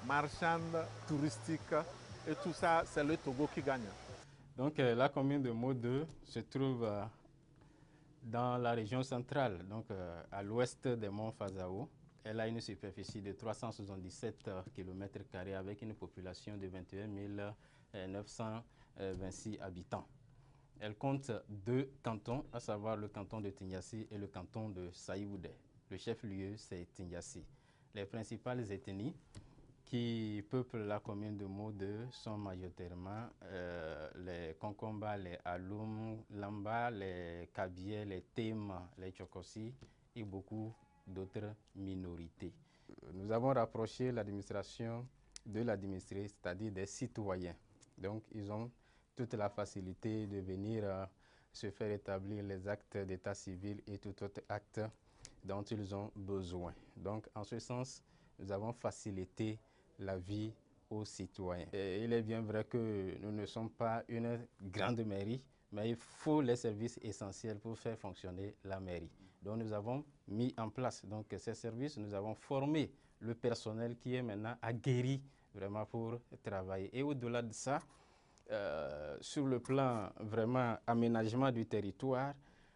marchande, touristique, et tout ça, c'est le Togo qui gagne. Donc la commune de Meaux 2 se trouve dans la région centrale, donc à l'ouest des monts Fazao. Elle a une superficie de 377 km² avec une population de 21 926 habitants. Elle compte 2 cantons, à savoir le canton de Tingassi et le canton de Saïboudé. Le chef-lieu, c'est Tingassi. Les principales ethnies qui peuplent la commune de Meaux 2 sont majoritairement les Konkomba, les Aloum, Lamba, les Kabié, les Tema, les Tchokossi et beaucoup d'autres minorités. Nous avons rapproché l'administration de l'administré, c'est-à-dire des citoyens. Donc, ils ont toute la facilité de venir se faire établir les actes d'état civil et tout autre acte dont ils ont besoin. Donc, en ce sens, nous avons facilité la vie aux citoyens. Et il est bien vrai que nous ne sommes pas une grande mairie, mais il faut les services essentiels pour faire fonctionner la mairie. Donc, nous avons mis en place ces services, nous avons formé le personnel qui est maintenant aguerri vraiment pour travailler. Et au-delà de ça, sur le plan vraiment aménagement du territoire,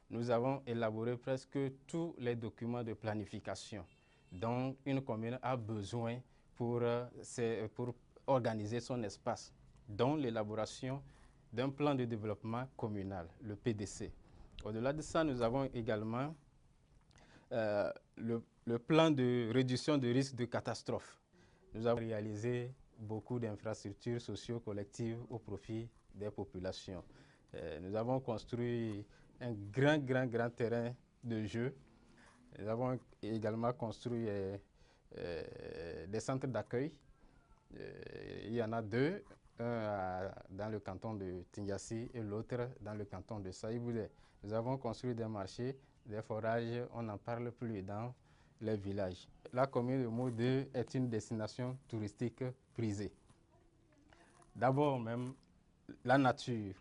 nous avons élaboré presque tous les documents de planification dont une commune a besoin pour organiser son espace, dont l'élaboration d'un plan de développement communal, le PDC. Au-delà de ça, nous avons également le plan de réduction de risque de catastrophe. Nous avons réalisé beaucoup d'infrastructures socio-collectives au profit des populations. Nous avons construit un grand terrain de jeu Nous avons également construit des centres d'accueil. Il y en a deux, un dans le canton de Tindiassi et l'autre dans le canton de Saïboudé. Nous avons construit des marchés, des forages, on n'en parle plus dans les villages. La commune de Modé est une destination touristique prisée. D'abord même, la nature.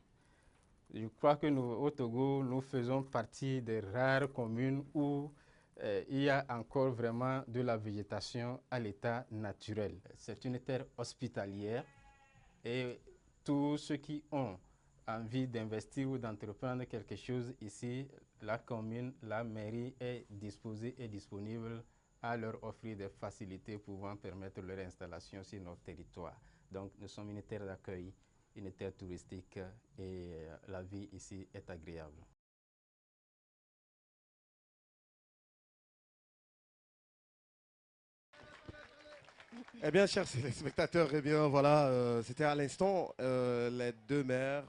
Je crois que nous, au Togo, nous faisons partie des rares communes où il y a encore vraiment de la végétation à l'état naturel. C'est une terre hospitalière et tous ceux qui ont envie d'investir ou d'entreprendre quelque chose ici, la commune, la mairie est disposée et disponible à leur offrir des facilités pouvant permettre leur installation sur notre territoire. Donc nous sommes une terre d'accueil, une terre touristique et la vie ici est agréable. Eh bien, chers téléspectateurs, eh bien, voilà, c'était à l'instant les deux maires,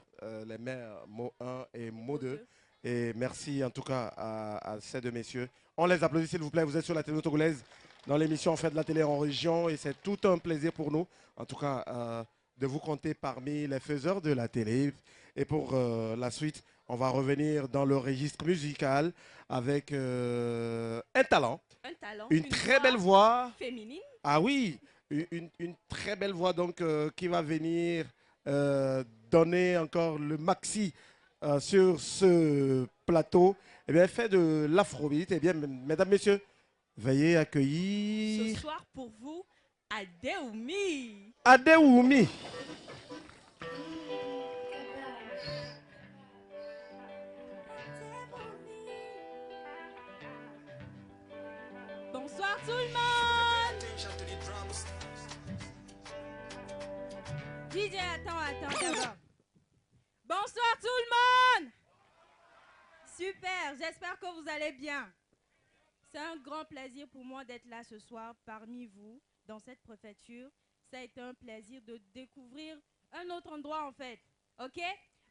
les maires Mo 1 et Mo 2. Et merci en tout cas à ces deux messieurs. On les applaudit s'il vous plaît, vous êtes sur la télé togolaise dans l'émission On fait de la télé en région et c'est tout un plaisir pour nous, en tout cas, de vous compter parmi les faiseurs de la télé. Et pour la suite, on va revenir dans le registre musical avec un talent, une très belle voix féminine. Ah oui, une très belle voix donc qui va venir donner encore le maxi sur ce plateau. Eh bien, fait de l'afrobeat. Eh bien, mesdames, messieurs, veuillez accueillir... Ce soir pour vous, Adeoumi. Adeoumi. Bonsoir tout le monde. DJ, attends d'abord. Bonsoir tout le monde. Super, j'espère que vous allez bien. C'est un grand plaisir pour moi d'être là ce soir parmi vous dans cette préfecture. Ça a été un plaisir de découvrir un autre endroit en fait. Ok?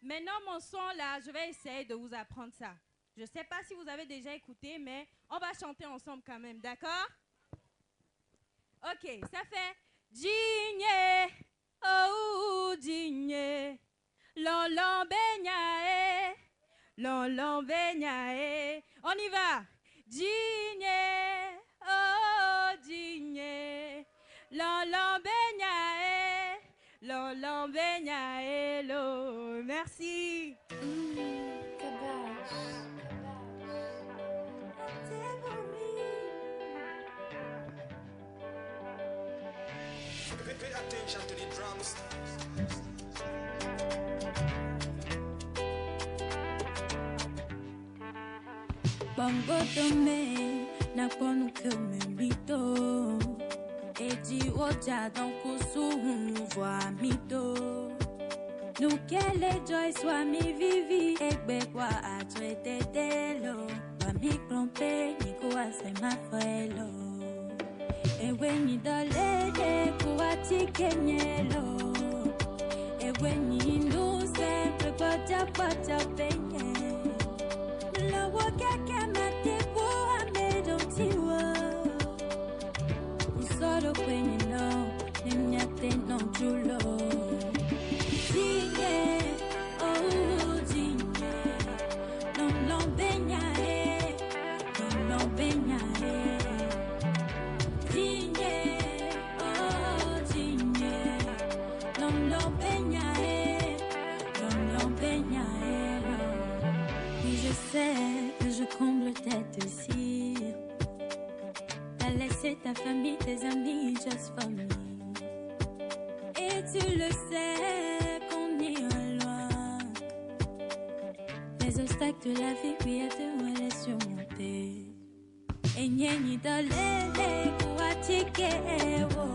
Maintenant mon son là, je vais essayer de vous apprendre ça. Je ne sais pas si vous avez déjà écouté, mais on va chanter ensemble quand même, d'accord? Ok, ça fait Djigné, oh Djigné, l'on beignae, l'on beignae. On y va. Djigné, oh Djigné, l'on beignae, l'on beignae, l'eau. Merci. Pay attention to the drums. Bongo tome na kwanu keme mito Eji oja don kusu voa mito Nukele joy swami vivi Egbe kwa atre tetelo Wami krompe niko ase mafuelo Ewe ni dolele kuwa chikenyelo Ewe ni nuse prekocha pacha penye Lawo keke mate kuwa medontiwa Usoro kwenye no Nemnyate no chulo Jinye, oh jinye Lon benya e Lon benya e Jinye, oh jinye Lon benya e Lon benya e Oui je sais que je comble tes désirs T'as laissé ta famille, tes amis just for me Et tu le sais qu'on est loin Les obstacles de la vie, oui à deux on les surmonter Et n'y dolele kuatike ewo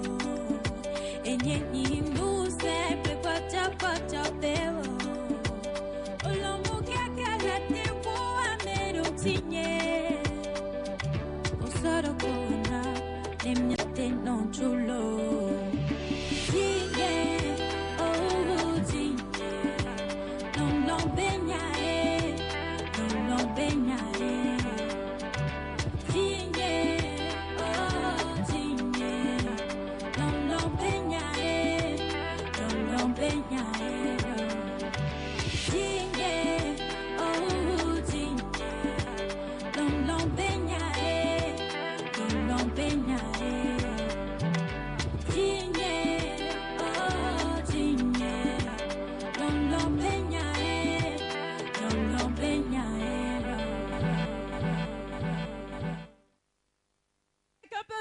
Et n'y nous simple kocha kocha pewo Olomu kaka te wa mero tinye Osoro kona nemnyate non chulo Tinye oh tinye Long benya e Long benya e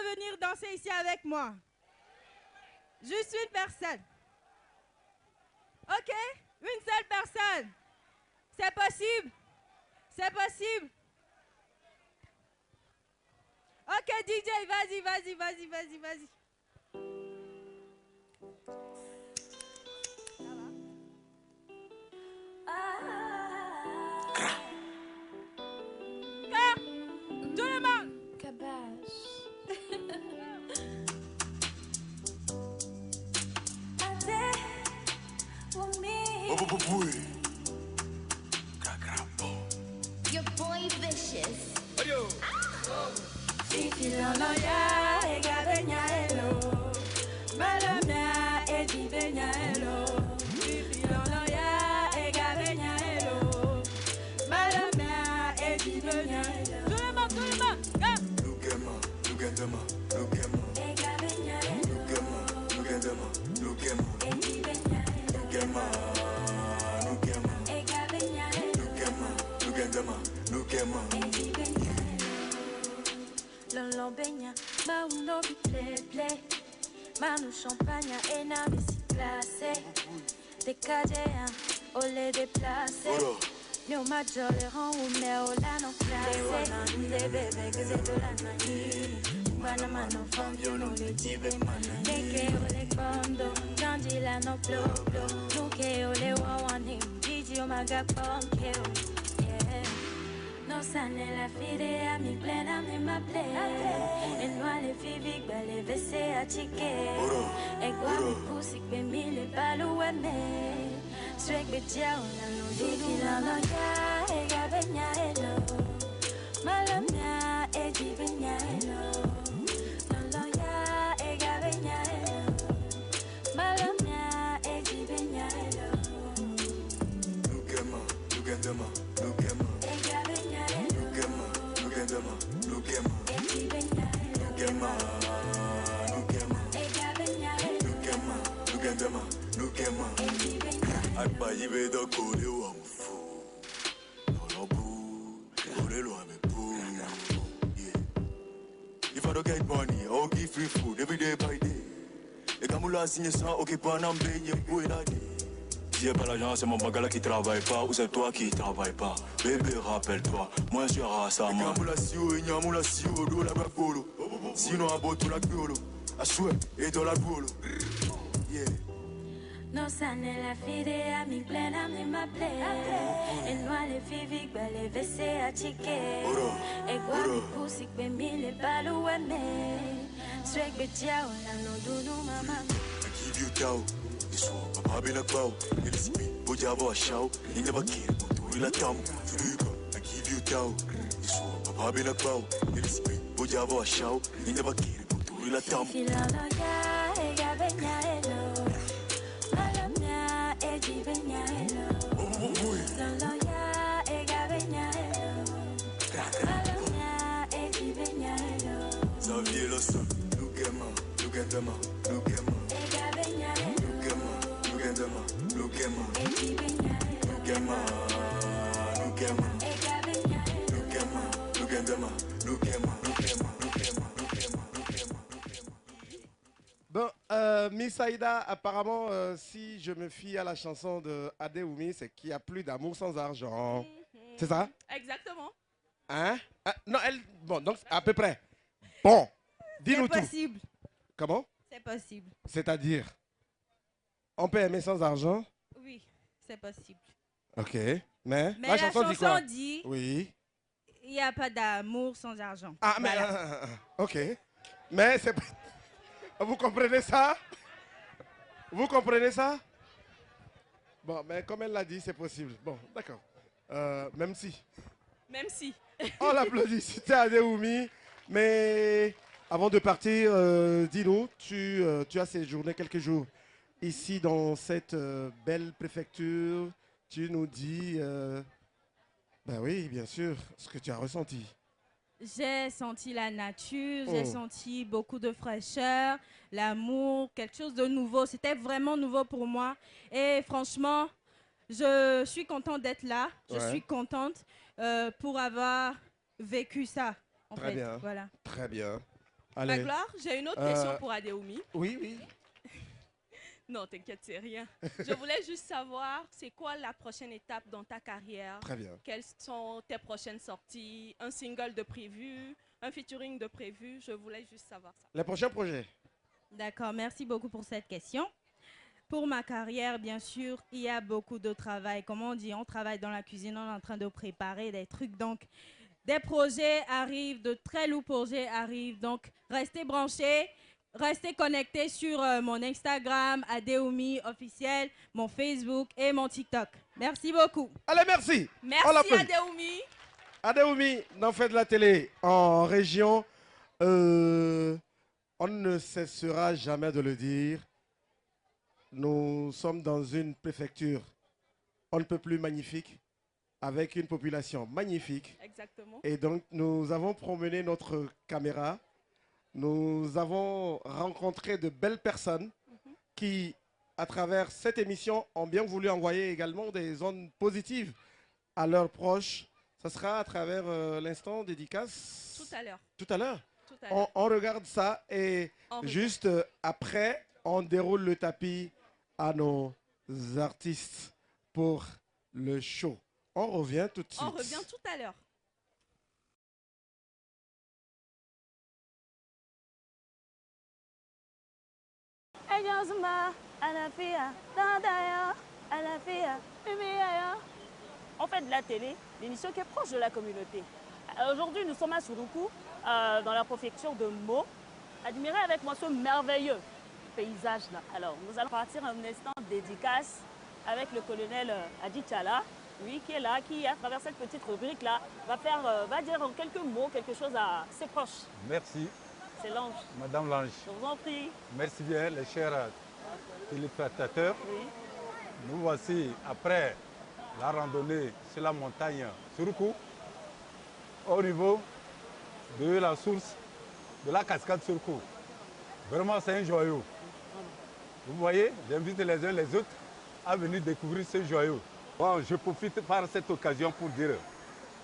venir danser ici avec moi? Juste une personne. Ok? Une seule personne. C'est possible? C'est possible? Ok, DJ, vas-y, vas-y, vas-y, vas-y, vas-y. Tout le monde! Your boy vicious. Fifi loloya egabenya elo, malomya edibenya elo. Fifi loloya egabenya elo, malomya edibenya elo. Tout le monde, go! Lugema, Egabenya elo, Lugema, edibenya elo. Egabenya elo, Lugema. Lolo benya, ma uno ple, manu champagne et na bisi glacé. Des cadets, olé déplacé. Nous major les rangs ou mais au la non classé. Des bébés que c'est de la manie. Banama no femme, yo no le tibe mana. Neke ole kondo, janji la no plo. Nuke ole wawani, DJ maga ponkeo. Non, ça n'est la fille des amis pleine à me m'appeler. Et moi, les filles, big, les WC à chiquer. Et quoi, les poussiques, bémi, les balles ou aimés. Swag, bétia, on a nos vies, la ya, et gabenya, hello. Malamia, et divenya, hello. Loloya, et gabenya, hello. Malamia, et divenya, hello. Lugema. Agbayibe do kole wa mfu. Olobu, kole lo amebu. If I don't get money, I'll give free food every day by day. Et quand moula signe ça, ok, pas n'en paye, où est la vie? Si y'a pas l'argent, c'est mon bagala qui travaille pas, ou c'est toi qui travaille pas. Bébé, rappelle-toi, moi je suis à sa main. Nyamula sio, do la brafolo. Sinon, à boto la gueule. À souhait, et dans la boule. Yeah. Non, ça n'est la fille des amis pleine à me m'appeler. Et moi, les filles, big, les WC à chiquer. Et quoi, les poussiques, bémi, les balles ou aimés. Swag, bétia, on a nos doudous, maman. I give you cow. Papa bina kwao, elisipi, boja abo ashao, inga bakiri, muturi la tamu, fuluka, I give you cow. Papa bina kwao, elisipi, boja abo ashao, inga bakiri, muturi la tamu. Filoloya, ega benya elo, malamya, edi benya elo. Loloya, ega benya elo, malamya, edi benya elo. Xavier Lossa, Lugema. Ega benya elo. Bon, Miss Aïda, apparemment, si je me fie à la chanson de Adeoumi, c'est qu'il n'y a plus d'amour sans argent. C'est ça? Exactement. Hein? Non, elle... Bon, donc à peu près. Bon, dis-nous tout. C'est possible. Comment? C'est possible. C'est-à-dire, on peut aimer sans argent? Oui, c'est possible. Ok, mais la chanson dit quoi? dit... Oui. Il n'y a pas d'amour sans argent. Ah, mais... Voilà. Ok. Mais c'est... Vous comprenez ça? Vous comprenez ça? Bon, mais comme elle l'a dit, c'est possible. Bon, d'accord. Même si. Même si. On l'applaudit. C'était Adeoumi. Mais avant de partir, dis-nous, tu as séjourné quelques jours ici dans cette belle préfecture. Tu nous dis, ben oui, bien sûr, ce que tu as ressenti. J'ai senti la nature, j'ai senti beaucoup de fraîcheur, l'amour, quelque chose de nouveau. C'était vraiment nouveau pour moi. Et franchement, je suis contente d'être là. Je suis contente pour avoir vécu ça. Très bien. Voilà. Très bien. Allez. Magloire, j'ai une autre question pour Adéoumi. Oui, oui. Non, t'inquiète, c'est rien. Je voulais juste savoir, c'est quoi la prochaine étape dans ta carrière? Très bien. Quelles sont tes prochaines sorties? Un single de prévu? Un featuring de prévu? Je voulais juste savoir ça. Les prochains projets? D'accord, merci beaucoup pour cette question. Pour ma carrière, bien sûr, il y a beaucoup de travail. Comme on dit, on travaille dans la cuisine, on est en train de préparer des trucs. Donc, des projets arrivent, de très lourds projets arrivent. Donc, restez branchés. Restez connectés sur mon Instagram, Adéoumi officiel, mon Facebook et mon TikTok. Merci beaucoup. Allez, merci. Merci Adéoumi. Adéoumi, dans Fait de la télé en région, on ne cessera jamais de le dire. Nous sommes dans une préfecture, on ne peut plus magnifique, avec une population magnifique. Exactement. Et donc, nous avons promené notre caméra. Nous avons rencontré de belles personnes qui, à travers cette émission, ont bien voulu envoyer également des ondes positives à leurs proches. Ça sera à travers l'instant dédicace. Tout à l'heure. Tout à l'heure. Tout à l'heure. On regarde ça et juste après, on déroule le tapis à nos artistes pour le show. On revient tout de suite. On revient tout à l'heure. On fait de la télé, l'émission qui est proche de la communauté. Aujourd'hui, nous sommes à Suruku, dans la préfecture de Mo. Admirez avec moi ce merveilleux paysage-là. Alors, nous allons partir un instant dédicace avec le colonel Adi Tchala, lui qui est là, qui, à travers cette petite rubrique-là, va dire en quelques mots quelque chose à ses proches. Merci. C'est Lange. Madame Lange. Je vous en prie. Merci bien, les chers téléspectateurs. Oui. Nous voici après la randonnée sur la montagne Suruku, au niveau de la source de la cascade Suruku. Vraiment, c'est un joyau. Vous voyez, j'invite les uns les autres à venir découvrir ce joyau. Bon, je profite par cette occasion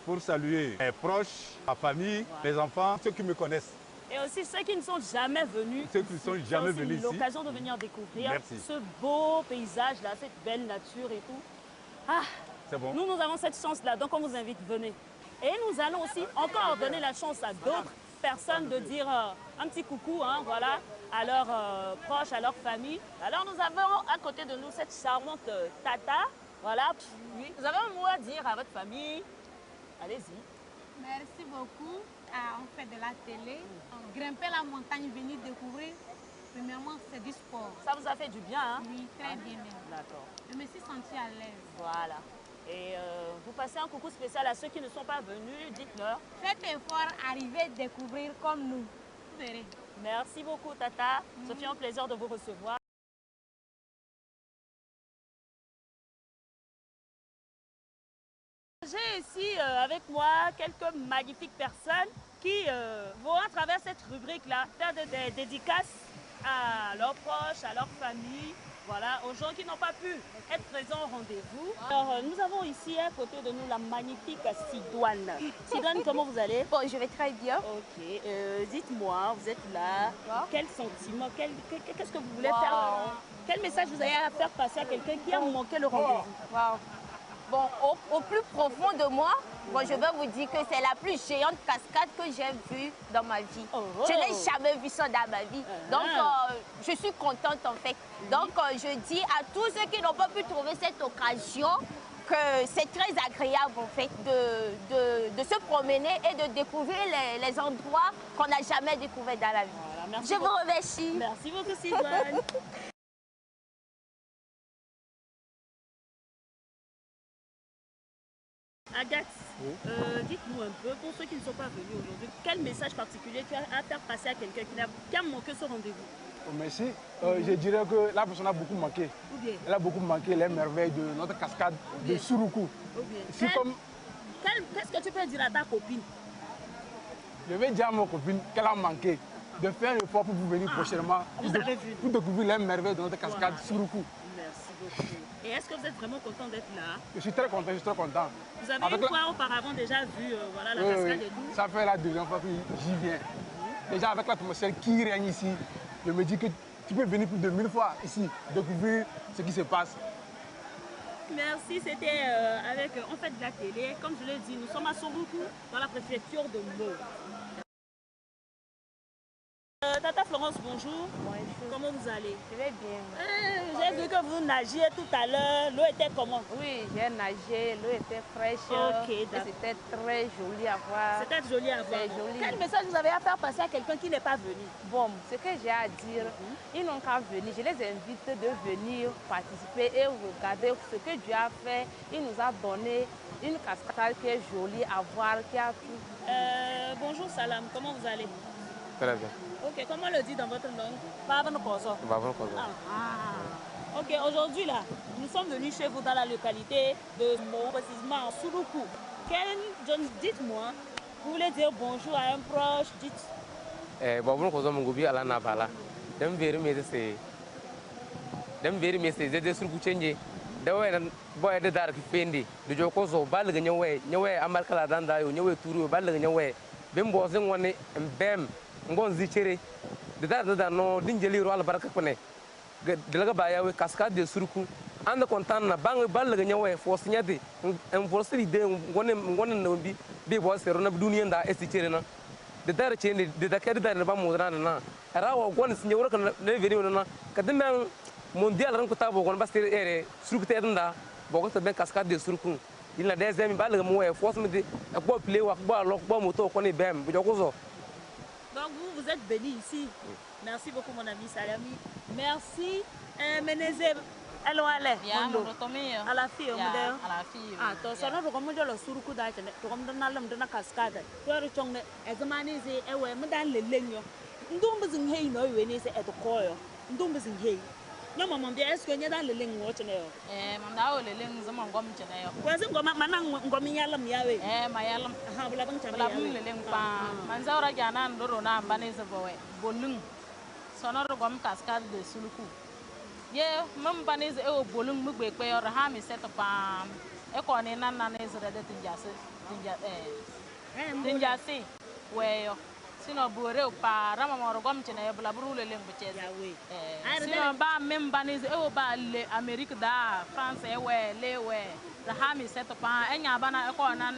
pour saluer mes proches, ma famille, mes enfants, ceux qui me connaissent. Et aussi ceux qui ne sont jamais venus. Ceux qui ne sont jamais venus ici. L'occasion de venir découvrir Merci. ce beau paysage-là, cette belle nature et tout. Ah, c'est bon. Nous avons cette chance-là, donc on vous invite, venez. Et nous allons aussi encore donner la chance à d'autres personnes de dire un petit coucou, hein, voilà, à leurs proches, à leur famille. Alors nous avons à côté de nous cette charmante Tata. Voilà, oui. Vous avez un mot à dire à votre famille. Allez-y. Merci beaucoup. On fait de la télé, on grimpait la montagne, venir découvrir. Premièrement, c'est du sport. Ça vous a fait du bien, hein? Oui, très bien même. D'accord. Je me suis sentie à l'aise. Voilà. Et vous passez un coucou spécial à ceux qui ne sont pas venus, dites-leur. Faites effort, arrivez découvrir comme nous. Vous verrez. Merci beaucoup, Tata. Ça fait un plaisir de vous recevoir. J'ai ici avec moi quelques magnifiques personnes qui vont à travers cette rubrique-là faire des dédicaces à leurs proches, à leur famille, voilà, aux gens qui n'ont pas pu être présents au rendez-vous. Alors nous avons ici à côté de nous la magnifique Sidoine. Sidoine, comment vous allez? Bon, je vais très bien. Ok, dites-moi, vous êtes là, quel sentiment, qu'est-ce que vous voulez faire? Quel message vous avez à faire passer à quelqu'un qui a manqué le rendez-vous? Bon, au plus profond de moi, bon, je vais vous dire que c'est la plus géante cascade que j'ai vue dans ma vie. Je n'ai jamais vu ça dans ma vie. Donc, je suis contente en fait. Donc, je dis à tous ceux qui n'ont pas pu trouver cette occasion que c'est très agréable en fait de se promener et de découvrir les endroits qu'on n'a jamais découverts dans la vie. Voilà, je vous remercie. Merci beaucoup, Sidoine. Agathe, dites-nous un peu, pour ceux qui ne sont pas venus aujourd'hui, quel message particulier tu as à faire passer à quelqu'un qui a manqué ce rendez-vous? Merci. Je dirais que la personne a beaucoup manqué. Elle a beaucoup manqué les merveilles de notre cascade de Suruku. Qu'est-ce que tu peux dire à ta copine? Je vais dire à ma copine qu'elle a manqué de faire un effort pour vous venir prochainement pour découvrir les merveilles de notre cascade Suruku. Merci beaucoup. Et est-ce que vous êtes vraiment content d'être là? Je suis très content, je suis très content. Vous avez une fois auparavant déjà vu voilà, la cascade et tout? Ça fait la deuxième fois que j'y viens. Déjà avec l'atmosphère qui règne ici, je me dis que tu peux venir plus de 1000 fois ici, découvrir ce qui se passe. Merci, c'était avec On fait de la télé. Comme je l'ai dit, nous sommes à Soroukou, dans la préfecture de Mo. Tata Florence, bonjour. Bonjour. Comment vous allez? Je vais bien. J'ai vu que vous nagiez tout à l'heure. L'eau était comment? Oui, j'ai nagé, l'eau était fraîche. Ok, d'accord. C'était très joli à voir. C'était joli à voir. Joli. Quel message vous avez à faire passer à quelqu'un qui n'est pas venu? Bon, ce que j'ai à dire, ils n'ont qu'à venir. Je les invite de venir participer et regarder ce que Dieu a fait. Il nous a donné une cascade qui est jolie à voir, qui a tout. Bonjour Salam, comment vous allez? Très bien. Ok, comment le dit dans votre langue? Babano Koso. Ok, aujourd'hui là, nous sommes venus chez vous dans la localité de Mo, précisément en Soroukou. Dites-moi, vous voulez dire bonjour à un proche, dites. Babano Koso Mungubi ala Nabala. Dem veri mese zede Soroukou chenje. Dewe boy de dar ki fendi. De joko so bal ga nyawe amal kala danda yo nyawe turu bal ga nyawe. Bem bo sen woni mbem ngon zichere de da no dinjeli ro albaraka kone de laga baya we cascade de Soroukou anda kontan na bang bal ga nyawe fo sinyade en forsri de ngone no bi bo sero na duniya nda esichere na de dar chende de da kede da ba mo na rawo gon sinye woro kan ne veni na kadem mondial ran ko tabo gon bastere ere Soroukou te nda bo ko be cascade de Soroukou il na des amis bal ga mo we fo me de ko play wa ko lo ko moto ko ni bem bu joko zo. Donc vous êtes bénis ici. Merci beaucoup mon ami Salami. Merci Menezeb. Allô allez. À la fille à la fille. Ah to sono ro mo jolo Soroukou da tene to kom dan nalam dana cascade. To ro chongne ezamani ze ewe mo dan lelenyo. Ndumbu zin hey no we ni se edokoyo. Ndumbu zin hey. Nyama mo bia esko nya dan lelen wo tene yo. Manda o lelen zama ngom tene yo. Kwezi ngoma manang ngom yalam yawe. Mayalam. Ha bula bang chabe. Bula bung lelen pa. Manzaura jana ndoro na mbane zebowe. Bolung. Sonoro gom cascade de Soroukou. Ye mam bane ze o bolung mugbe pe yo ha mi set pa. E ko ni nan nan ezre de tinjase. We yo. Sino bore pa rama moro gom tene bula buru lelen buche. Sino ba mem bane ze o ba le Amerique da France e we le we. Rahami set pa enya bana e ko nan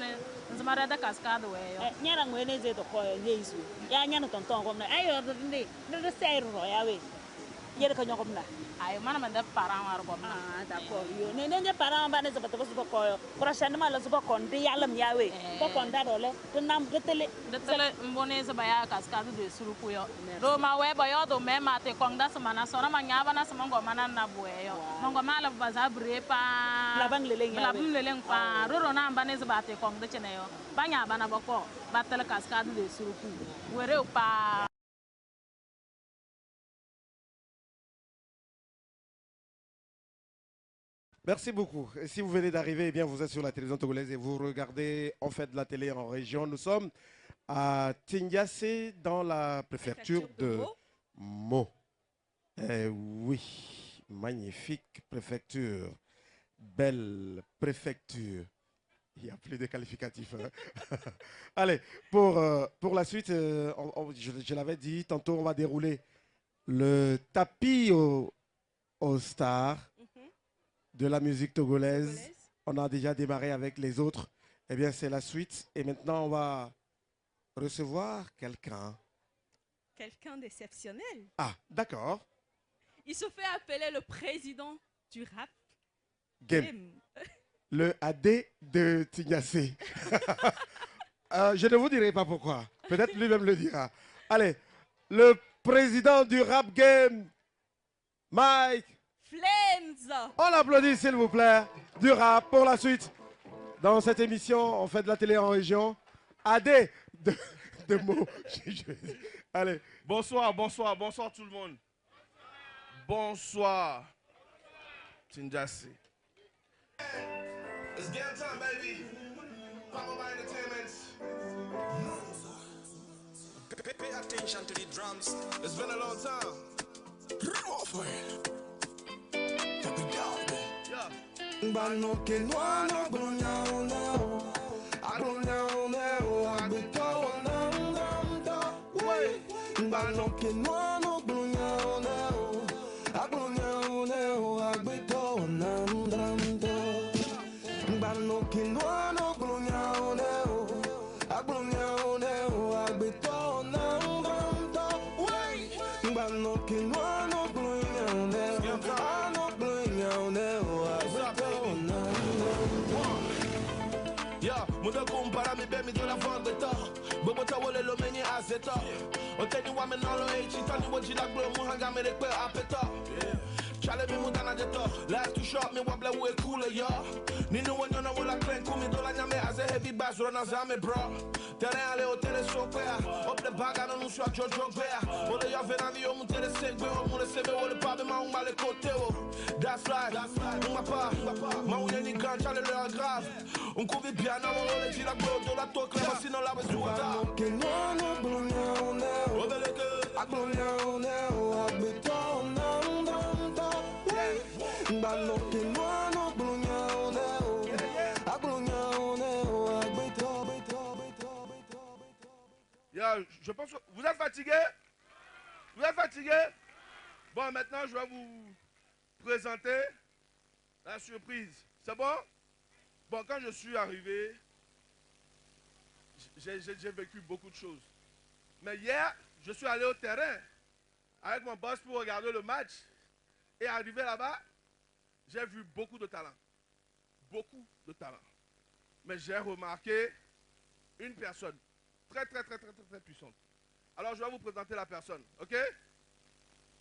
nzimara da cascade we yo nyara ngwene ze to ko yesu ya nyana tonton ko na ayo de se ro ya we yere ka nyoko na ayo mana manda parent war ko na d'accord yo ne parent ba ne ze bato ko ko prochainement la zuba kon de yalam ya we ko kon da dole to nam de tele mbone ze ba ya cascade de Soroukou yo do ma we ba yo do me ma te kon da sama na so na ma nya ba na sama ngo mana na bu yo ngo mala ba za bre pa la bang leleng pa ro na ba ne ze ba te kon de chene yo ba nya ba na ba ko ba tele cascade de Soroukou were pa. Merci beaucoup. Et si vous venez d'arriver, eh bien vous êtes sur la télévision togolaise et vous regardez On fait de la télé en région. Nous sommes à Tindiassé dans la préfecture de Mo. Oui, magnifique préfecture. Belle préfecture. Il n'y a plus de qualificatifs. Hein? Allez, pour la suite, je l'avais dit, tantôt on va dérouler le tapis aux stars de la musique togolaise. On a déjà démarré avec les autres. Eh bien, c'est la suite. Et maintenant, on va recevoir quelqu'un. Quelqu'un d'exceptionnel. Ah, d'accord. Il se fait appeler le président du rap game. Le AD de Tindiassé. Je ne vous dirai pas pourquoi. Peut-être lui-même le dira. Allez, le président du rap game, Mike Flames. On l'applaudit, s'il vous plaît, du rap pour la suite. Dans cette émission, on fait de la télé en région. AD de mots. Allez. Bonsoir tout le monde. Bonsoir. Tindiassé. It's game time, baby. Papa Entertainment. Pay attention to the drums. It's been a long time. Bano que no ano bronya ona, agronya ona, abito ona, way. Banoke noano blunya oneo. Aglunya oneo agbeto nandranto. Banoke noano blunya oneo. Aglunya oneo agbeto nandranto. Banoke noano blunya oneo. Ano blunya oneo agbeto nandranto. Yeah, muda kumpara mi be mi do la fond beta. Bobo ta wole lo menye azeta. Oteni wa me no lo echi tani wo jila glo mu hanga me de pe apeta. Chale mi muda na jeta. Life too short me wabla we cooler ya. Ni no one na wala clan kumi do la nyame as a heavy bass run as ame bro. Terrain ale hotel sopea. Up the bag I don't show jojo bea. Ole ya venani yo mu tere segbe o mu le sebe ole pa be ma un male kote o. That's right. Ma pa ma un ni gan chale le grave. On couvre bien na ole jila glo do la to clé sinon la besuata. Que no no blunya oneo. Obeleke aglunya oneo agbeto nandranto. Banoke noano blunya oneo. Aglunya oneo agbeto beto. Yeah, je pense que vous êtes fatigué? Vous êtes fatigué? Bon, maintenant, je vais vous présenter la surprise. C'est bon? Bon, quand je suis arrivé, j'ai vécu beaucoup de choses. Mais hier, je suis allé au terrain avec mon boss pour regarder le match. Et arrivé là-bas, j'ai vu beaucoup de talent. Beaucoup de talent. Mais j'ai remarqué une personne très puissante. Alors je vais vous présenter la personne, ok?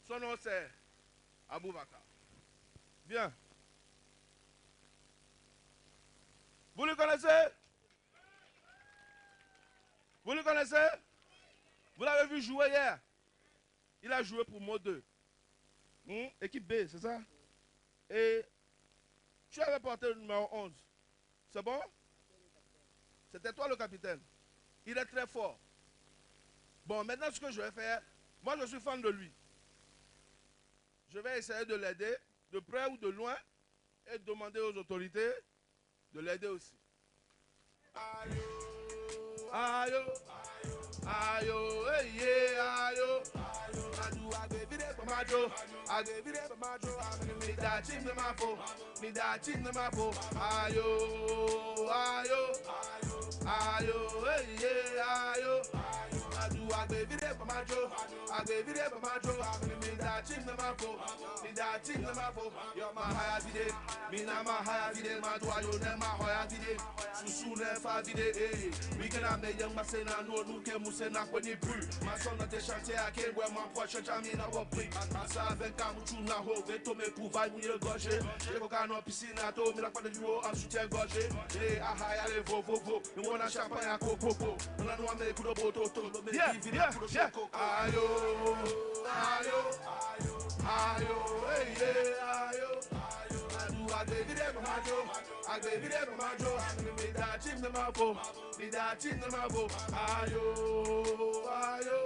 Son nom c'est Aboubakar. Bien. Vous le connaissez? Vous le connaissez? Vous l'avez vu jouer hier? Il a joué pour Mo 2. Équipe B, c'est ça? Et tu avais porté le numéro 11. C'est bon? C'était toi le capitaine. Il est très fort. Bon, maintenant ce que je vais faire, moi je suis fan de lui. Je vais essayer de l'aider, de près ou de loin, et demander aux autorités de l'aider aussi. Ayo, ayo, ayo, hey, yeah, ayo. Ayo, hey, yeah, ayo. I gave it up, my Joe. I gave it up, my Joe. Me that chin the mafo. Me that chin the mafo. You're my higher today. Me na my higher today. My do I you never my higher today. Susu never today. We can have the young Masena no look at Musena when you brew. My son at the chantier, I can't wear my portion. I mean, I will bring. I saw them come to now. They told me provide me a gauche. They go on piscine. I told me like what you are. I'm shooting gauche. Hey, I hire a vovo. You want a champagne, I go popo. And I know I'm a good boat. Yeah. Yeah. Ayo, ayo, ayo, hey, yeah, ayo. I gave it up, my Joe. I gave it up, my Joe. Me that chin the mafo. Me that chin the mafo. Ayo, ayo,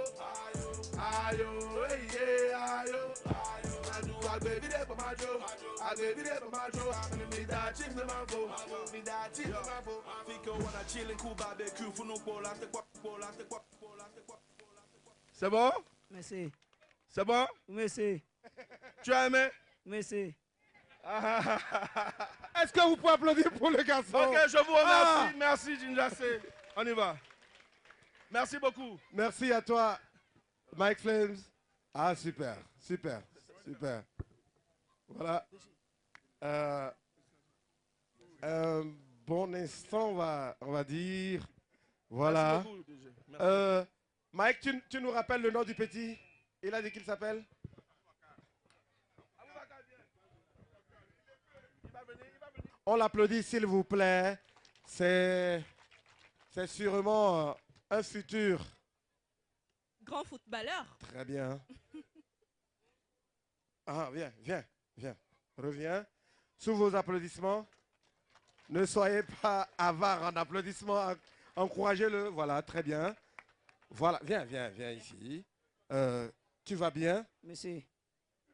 ayo, hey, yeah, ayo. I gave it up, my Joe. I gave it up, my Joe. Me that chin the mafo. Me that chin the mafo. Fico wanna chill in cool barbecue for no ball at the quack. C'est bon? Merci. C'est bon? Merci. Tu as aimé? Merci. Est-ce que vous pouvez applaudir pour le garçon? Ok, je vous remercie. Merci, Jinjase. On y va. Merci beaucoup. Merci à toi, Mike Flames. Ah, super. Voilà. Bon instant, on va dire. Voilà. Merci beaucoup, DJ. Merci. Mike, tu nous rappelles le nom du petit? Il a dit qu'il s'appelle? On l'applaudit, s'il vous plaît. C'est sûrement un futur. Grand footballeur. Très bien. Ah, viens. Reviens. Sous vos applaudissements. Ne soyez pas avare en applaudissements. Encouragez-le. Voilà, très bien. Voilà, viens ici. Tu vas bien? Merci.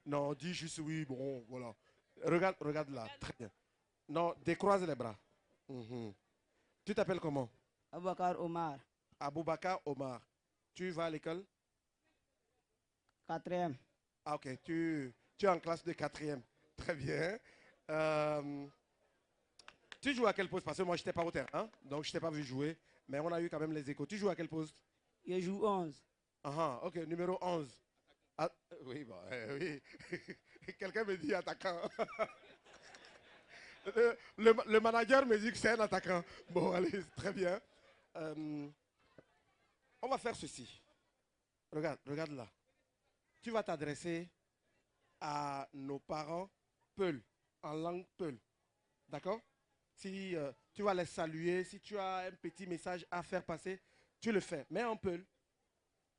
Non, dis juste oui, bon, voilà. Regarde là, très bien. Non, décroise les bras. Tu t'appelles comment? Aboubakar Omar. Aboubakar Omar. Tu vas à l'école? 4e. Ah, ok. Tu es en classe de 4e. Très bien. Tu joues à quel poste? Parce que moi, je n'étais pas au terrain, donc je ne t'ai pas vu jouer. Mais on a eu quand même les échos. Tu joues à quel poste? Je joue 11. Ah, ok. Numéro 11. Ah, oui, bon, oui. Quelqu'un me dit attaquant. Le manager me dit que c'est un attaquant. Bon, allez, très bien. On va faire ceci. Regarde là. Tu vas t'adresser à nos parents Peul, en langue Peul. D'accord? Si tu vas les saluer, si tu as un petit message à faire passer, tu le fais. Mais en Peul.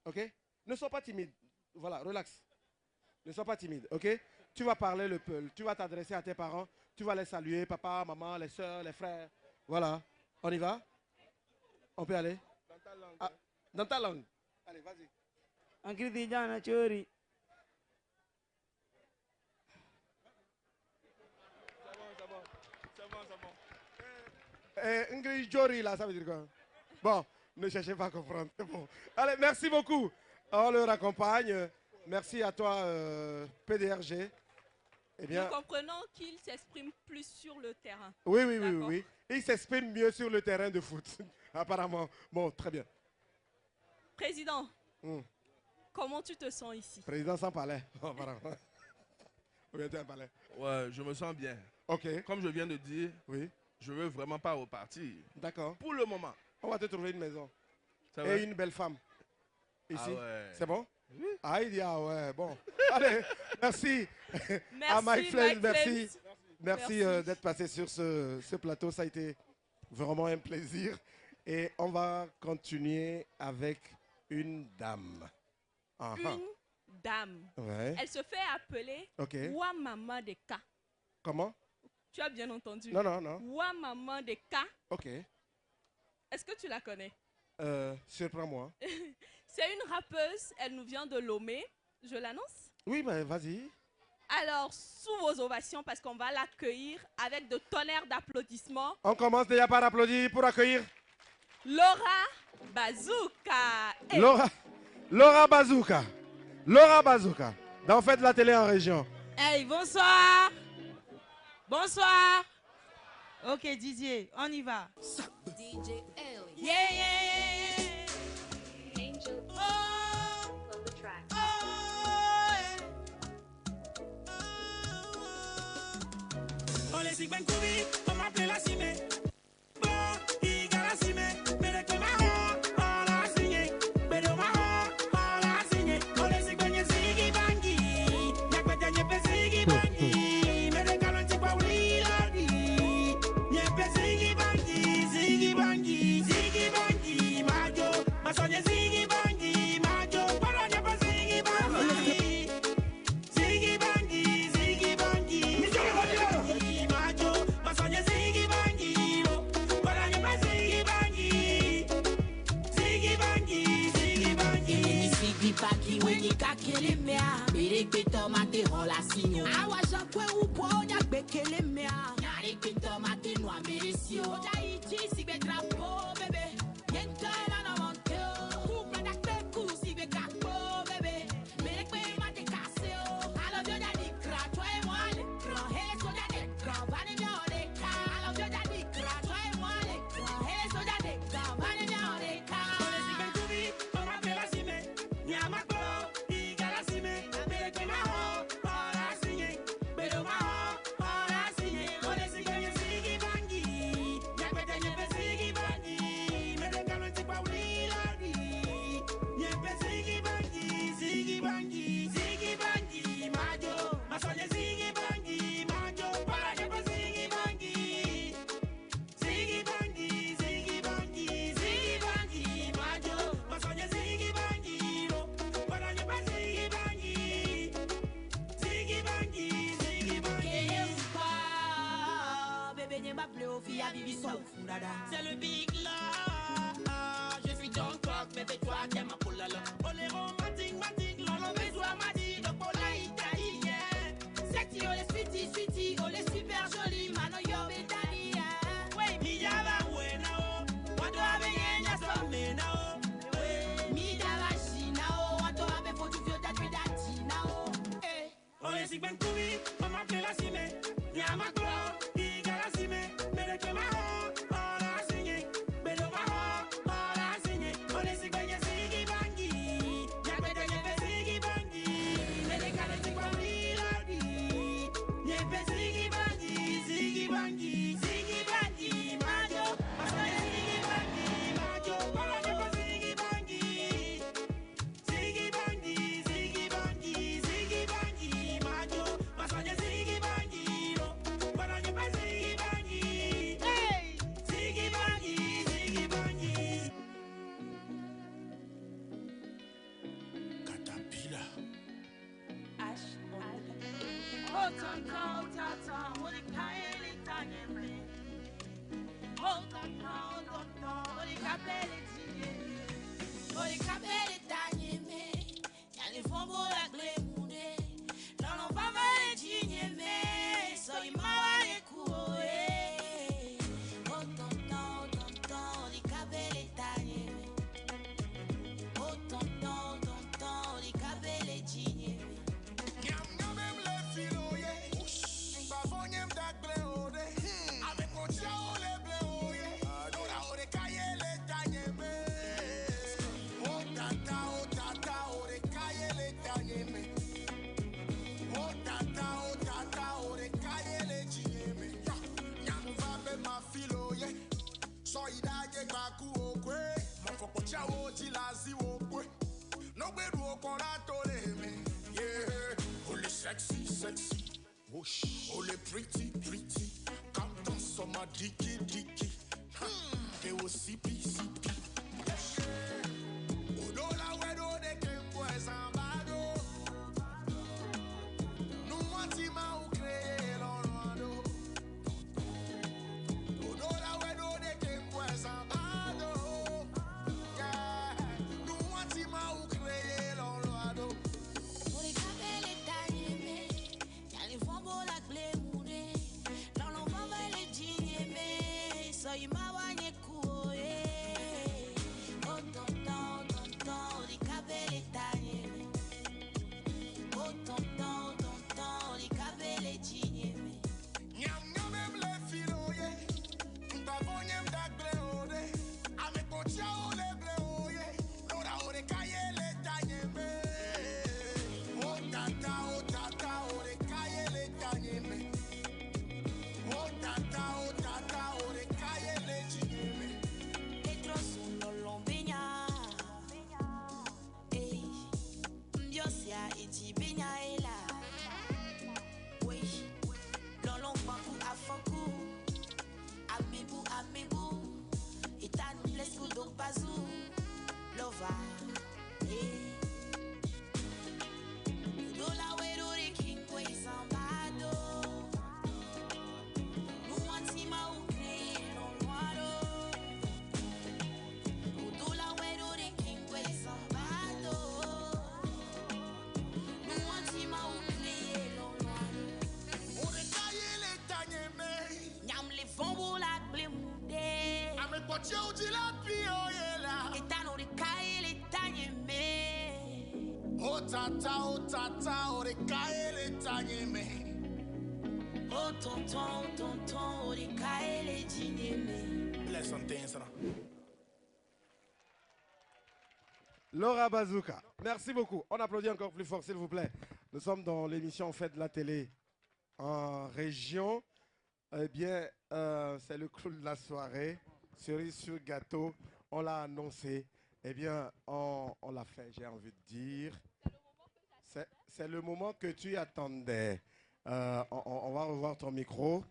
Ok? Ne sois pas timide. Voilà, relax. Ne sois pas timide. Ok? Tu vas parler le Peul. Tu vas t'adresser à tes parents. Tu vas les saluer, papa, maman, les soeurs, les frères. Voilà. On y va? On peut aller? Dans ta langue. Ah, dans ta langue. Allez, vas-y. Angridijana Chori. C'est bon. Ingrid Jori, là, ça veut dire quoi? Bon, ne cherchez pas à comprendre. Bon. Allez, merci beaucoup. On leur accompagne. Merci à toi, PDRG. Eh bien, Nous comprenons qu'il s'exprime plus sur le terrain. Oui. Il s'exprime mieux sur le terrain de foot, apparemment. Bon, très bien. Président, comment tu te sens ici? Président sans palais, apparemment. Ou bien tu as un palais? Ouais, je me sens bien. Ok. Comme je viens de dire, oui. Je veux vraiment pas repartir. D'accord. Pour le moment. On va te trouver une maison. Et une belle femme. Ici. Ah ouais. C'est bon? Oui. Ah, il dit ah ouais, bon. Allez, merci. Merci, Mike Flames, Flames. Merci d'être passé sur ce plateau. Ça a été vraiment un plaisir. Et on va continuer avec une dame. Une dame. Ouais. Elle se fait appeler Ouamama de Ka. Comment? Tu as bien entendu? Non. Ouamama de Ka. Ok. Est-ce que tu la connais? Surprends-moi. C'est une rappeuse, elle nous vient de Lomé. Je l'annonce? Oui, mais vas-y. Alors, sous vos ovations, parce qu'on va l'accueillir avec de tonnerres d'applaudissements. On commence déjà par applaudir pour accueillir Laura Bazooka. Hey. Laura Bazooka. Laura Bazooka. Dans Faites la télé en région. Hey, bonsoir. Bonsoir. Ok, Didier, on y va. DJ L. Yeah. Angel on the track. On les signes Kubi, on m'appelle la cime. Bon, il a la cime. Mais le Camaro, on l'a signé. Mais le Maro, on l'a signé. On les signes Ziggy Bangi. Y'a pas de n'y Ziggy Bangi. Mais le calon t'y pas oublié la vie. Y'a pas Ziggy Bangi, Ziggy Bangi, Ziggy Bangi. Majo, ma sonia Ziggy Bangi. Majo, para y'a pas Ziggy Bangi. Ziggy Bangi, Ziggy Bangi. Baki weni kakele mea Bere kweto mate hola sinyo Awa jakwe upo nyakbe kele mea Nyare kweto mate nwa meresio Oja iti sigbe drapo bebe Yenta ela na monteo Kupra dakbe kusigbe kakpo bebe Bere kwe mate kaseo Alo vyoja dikra Twe mwale kran Hele soja dekran Vane mea odeka Alo vyoja dikra Twe mwale kran Hele soja dekran Vane mea odeka Ole sigbe kubi Oma pela sime Nyama kolo Igala sime Bere kwe maho Ola sinye Bere maho Ola sinye Ole sigbe nye Ziggy Bangi Nyakbe tenye pe Ziggy Bangi musique ben couille, on m'appelle la cimée. Y'a ma gloire, il y a la cimée. Mais le que ma on l'a signé. Mais le ma on l'a signé. On est si gagne Ziggy Bangi. Y'a pas de y'a Ziggy Bangi. Mais les gars de quoi la vie. Y'a pas Ziggy Bangi, Ziggy Bangi, Ziggy Bangi, Majo. Parce que Ziggy Bangi, Majo. Voilà que pas Ziggy Bangi. Ziggy Bangi, Ziggy Bangi, Ziggy Bangi, Majo. Parce que Ziggy Bangi, voilà que pas Ziggy Bangi. Hey, Ziggy Bangi, Ziggy Bangi. Caterpillar. Oh, tonton, tonton, what a kind of time. Oh, tonton, tonton, what a capelle est Pour les capelles et tagnés, y'a les fonds pour la glémounée. Non, non, pas mal de dignes, soy mawa de coué. Oh, tonton, tonton, les capelles et tagnés. Oh, tonton, tonton, les capelles et dignes. Nyam nyam em le filo ye. Bavon nyam dak ble ode. Avec mon chao le ble oye. Ora ore kaye le tanyeme. Oh tata ore kaye le tanyeme. Oh tata ore kaye le chieme. Nyam va be ma filo ye. So idaje baku okwe. Mon fopo chao ti lazi okwe. No bedu okora tole me. Yeah. Holy sexy, sexy. Whoosh. Holy pretty, pretty. Captain summer dicky, dicky. They will sippy, sippy. Odola wedo de kempo esambado. No wanti ma ukre lonwado. Odola wedo de kempo esambado. Yeah. No wanti ma ukre lonwado. Pour les capelles et tagnés, y'a les fonds pour la glémounée. Non, non, pas mal de dignes, soy mawa de coué. Oh, tonton, tonton, les capelles et tagnés. Oh, tonton, tonton, les capelles et dignes. Nyam nyam em le filo ye. Bavon nyam dak ble ode. Avec mon chao le ble oye. Ora ore kaye le tanyeme. Oh tata ore kaye le tanyeme. Oh tata ore kaye le chinyeme. Petro suno lombeña. Ey, Ndiosia iti beña ela. Oui, lolong baku afoku. Amebu, amebu. Itan lesku do bazu. Lova. Ey. Dola wero de king kwe sambado. Nuantima ukre non waro. Dola wero de king kwe sambado. Nuantima ukre non waro. Ore kaye le tanyeme. Nyam le fombo la blemude. Avec mon chao ti la pio ye la. Etano de kaye le tanyeme. Oh tata ore kaye le tanyeme. Oh tonton, tonton, de kaye le dignes. Bless on things, no? Laura Bazooka, merci beaucoup. On applaudit encore plus fort, s'il vous plaît. Nous sommes dans l'émission Fête de la télé en région. Eh bien, c'est le clou de la soirée. Cerise sur gâteau, on l'a annoncé. Eh bien, on l'a fait, j'ai envie de dire. C'est le moment que tu attendais. On va revoir ton micro.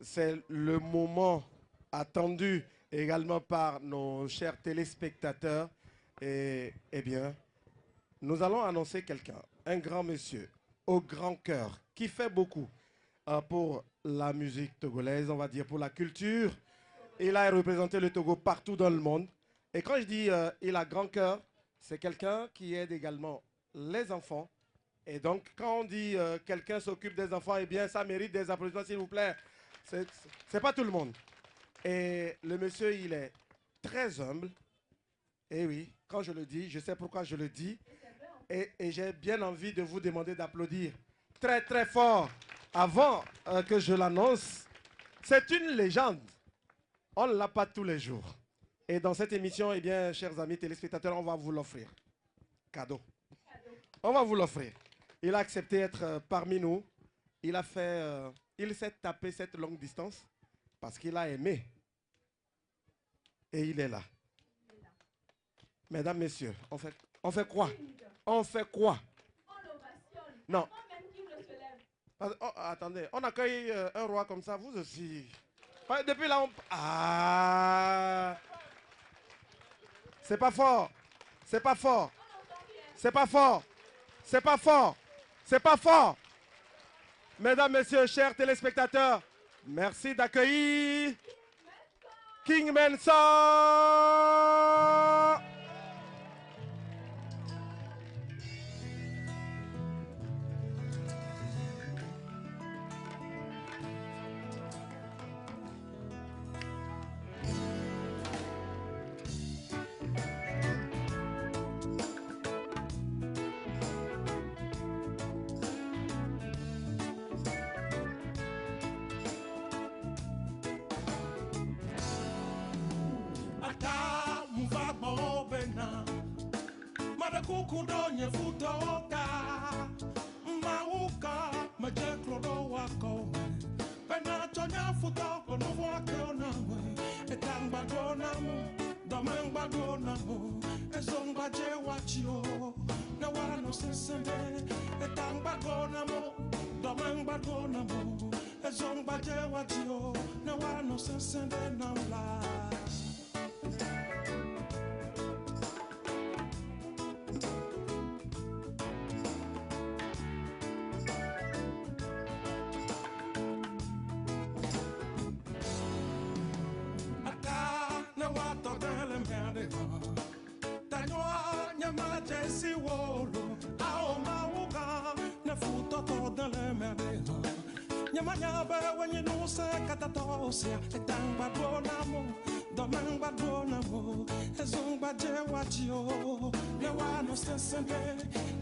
C'est le moment attendu également par nos chers téléspectateurs. Et eh bien, nous allons annoncer quelqu'un, un grand monsieur, au grand cœur, qui fait beaucoup pour la musique togolaise, on va dire, pour la culture. Il a représenté le Togo partout dans le monde. Et quand je dis il a grand cœur, c'est quelqu'un qui aide également les enfants. Et donc, quand on dit quelqu'un s'occupe des enfants, eh bien, ça mérite des applaudissements, s'il vous plaît. C'est pas tout le monde. Et le monsieur, il est très humble. Et oui, quand je le dis, je sais pourquoi je le dis. Et j'ai bien envie de vous demander d'applaudir très très fort avant que je l'annonce. C'est une légende. On ne l'a pas tous les jours. Et dans cette émission, eh bien, chers amis téléspectateurs, on va vous l'offrir. Cadeau. On va vous l'offrir. Il a accepté d'être parmi nous. Il a fait, il s'est tapé cette longue distance parce qu'il a aimé. Et il est là. Mesdames, messieurs, on fait quoi? On fait quoi? Non. Oh, attendez, on accueille un roi comme ça, vous aussi. Depuis là, on... Ah! C'est pas fort. C'est pas fort. C'est pas fort. C'est pas fort. C'est pas fort. Mesdames, messieurs, chers téléspectateurs, merci d'accueillir King Mensa. Kudonye futoka mauka majeklodo wako pena chonya futoko no wako na we etangba gona mo domengba gona mo ezongba je wachio na wano sesende etangba gona mo domengba gona mo ezongba je wachio na wano sesende na la. When you know say katatosia etang badonamo domang badonamo ezong badje watio ne wano sesende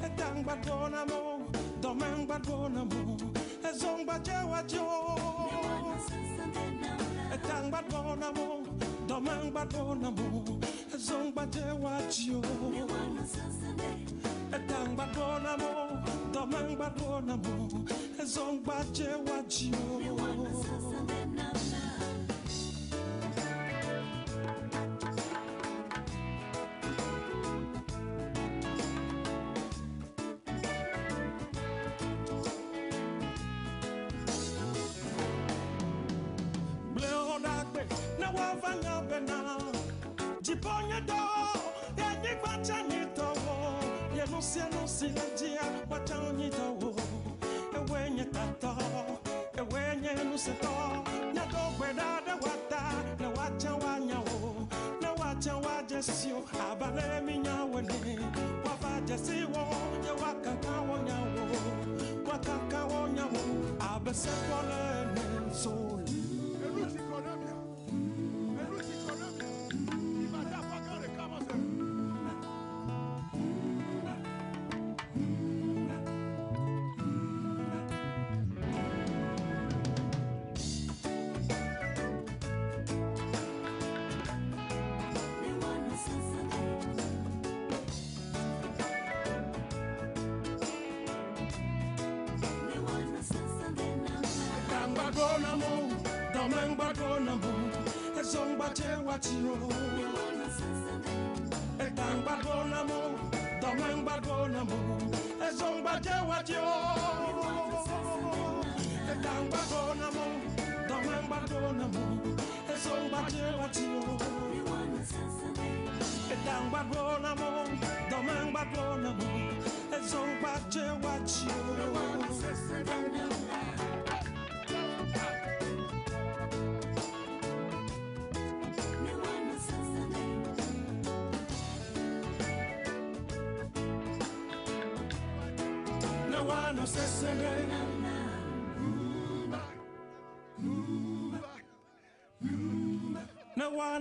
etang badonamo domang badonamo ezong badje watio etang badonamo domang badonamo ezong badje watio etang badonamo domang badonamo ezong badje watio.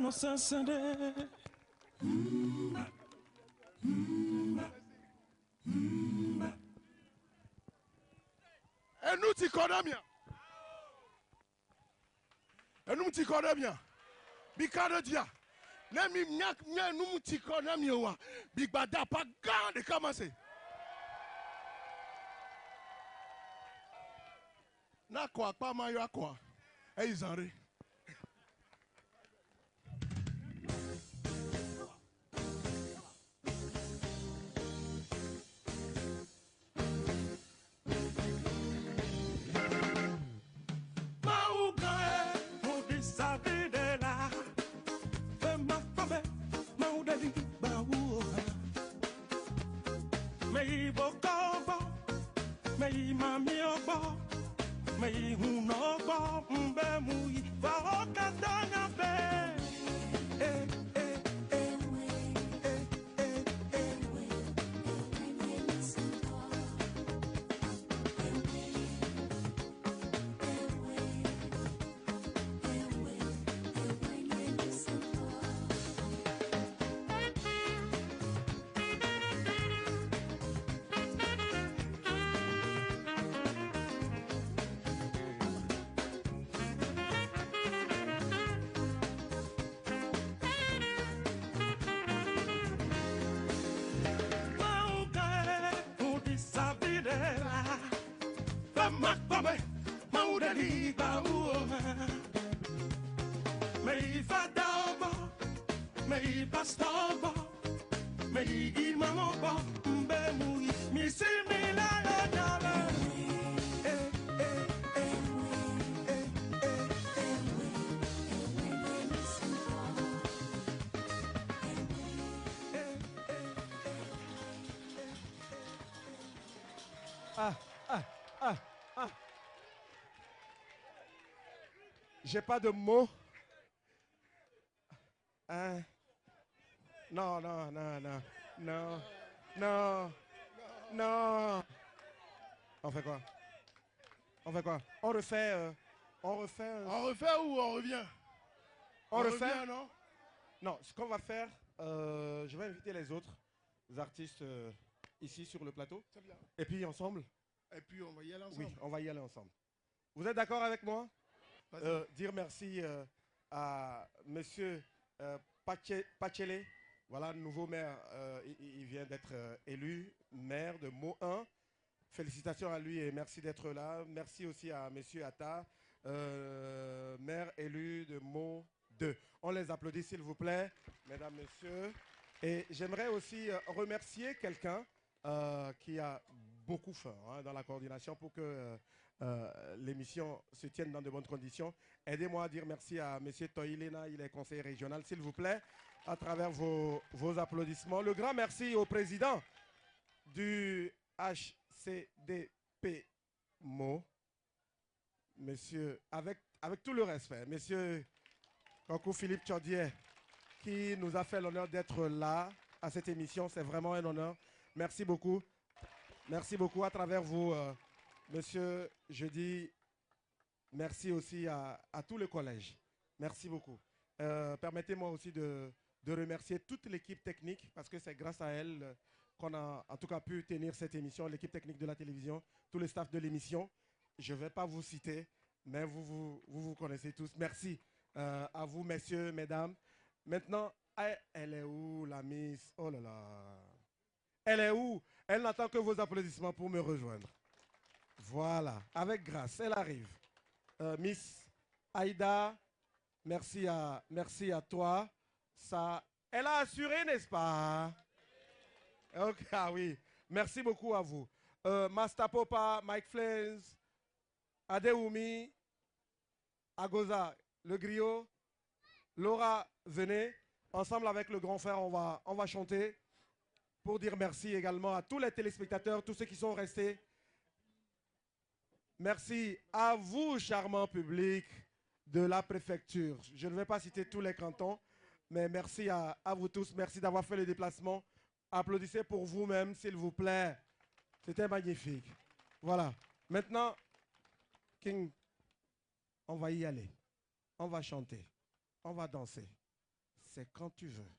No sensende. nous t'y connais bien. Et nous t'y connais bien. Bikade dia. Nemi nyak nye nous t'y connais bien. Big bada pas garde commencer. Na quoi pas mayo quoi. Et ils en rient. J'ai pas de mots. Hein? Non, non, non, non, non, non, non. On fait quoi? On fait quoi? On refait, on refait. On refait ou on revient? On refait? Revient, non? Non, ce qu'on va faire, je vais inviter les autres artistes ici sur le plateau. C'est bien. Et puis ensemble. Et puis on va y aller ensemble. Oui, on va y aller ensemble. Vous êtes d'accord avec moi? Dire merci à monsieur Pachele, voilà, nouveau maire, il vient d'être élu maire de Meaux 1. Félicitations à lui et merci d'être là. Merci aussi à monsieur Atta, maire élu de Meaux 2. On les applaudit s'il vous plaît, mesdames, messieurs. Et j'aimerais aussi remercier quelqu'un qui a beaucoup fait dans la coordination pour que l'émission se tienne dans de bonnes conditions. Aidez-moi à dire merci à M. Toilena, il est conseiller régional, s'il vous plaît, à travers vos applaudissements. Le grand merci au président du HCDP Meaux, monsieur, avec tout le respect, monsieur Kankou Philippe Tchordier, qui nous a fait l'honneur d'être là à cette émission. C'est vraiment un honneur. Merci beaucoup. Merci beaucoup à travers vous. Monsieur, je dis merci aussi à tout le collège. Merci beaucoup. Permettez-moi aussi de remercier toute l'équipe technique parce que c'est grâce à elle qu'on a en tout cas pu tenir cette émission, l'équipe technique de la télévision, tout le staff de l'émission. Je ne vais pas vous citer, mais vous connaissez tous. Merci à vous, messieurs, mesdames. Maintenant, elle est où la Miss? Oh là là. Elle est où? Elle n'attend que vos applaudissements pour me rejoindre. Voilà, avec grâce, elle arrive. Miss Aïda, merci à toi. Ça, elle a assuré, n'est-ce pas? Ok, ah oui, merci beaucoup à vous. Master Popa, Mike Flames, Adeoumi, Agoza, le griot, Laura, venez. Ensemble avec le grand frère, on va chanter pour dire merci également à tous les téléspectateurs, tous ceux qui sont restés. Merci à vous, charmant public de la préfecture. Je ne vais pas citer tous les cantons, mais merci à vous tous. Merci d'avoir fait le déplacement. Applaudissez pour vous-même, s'il vous plaît. C'était magnifique. Voilà. Maintenant, King, on va y aller. On va chanter. On va danser. C'est quand tu veux.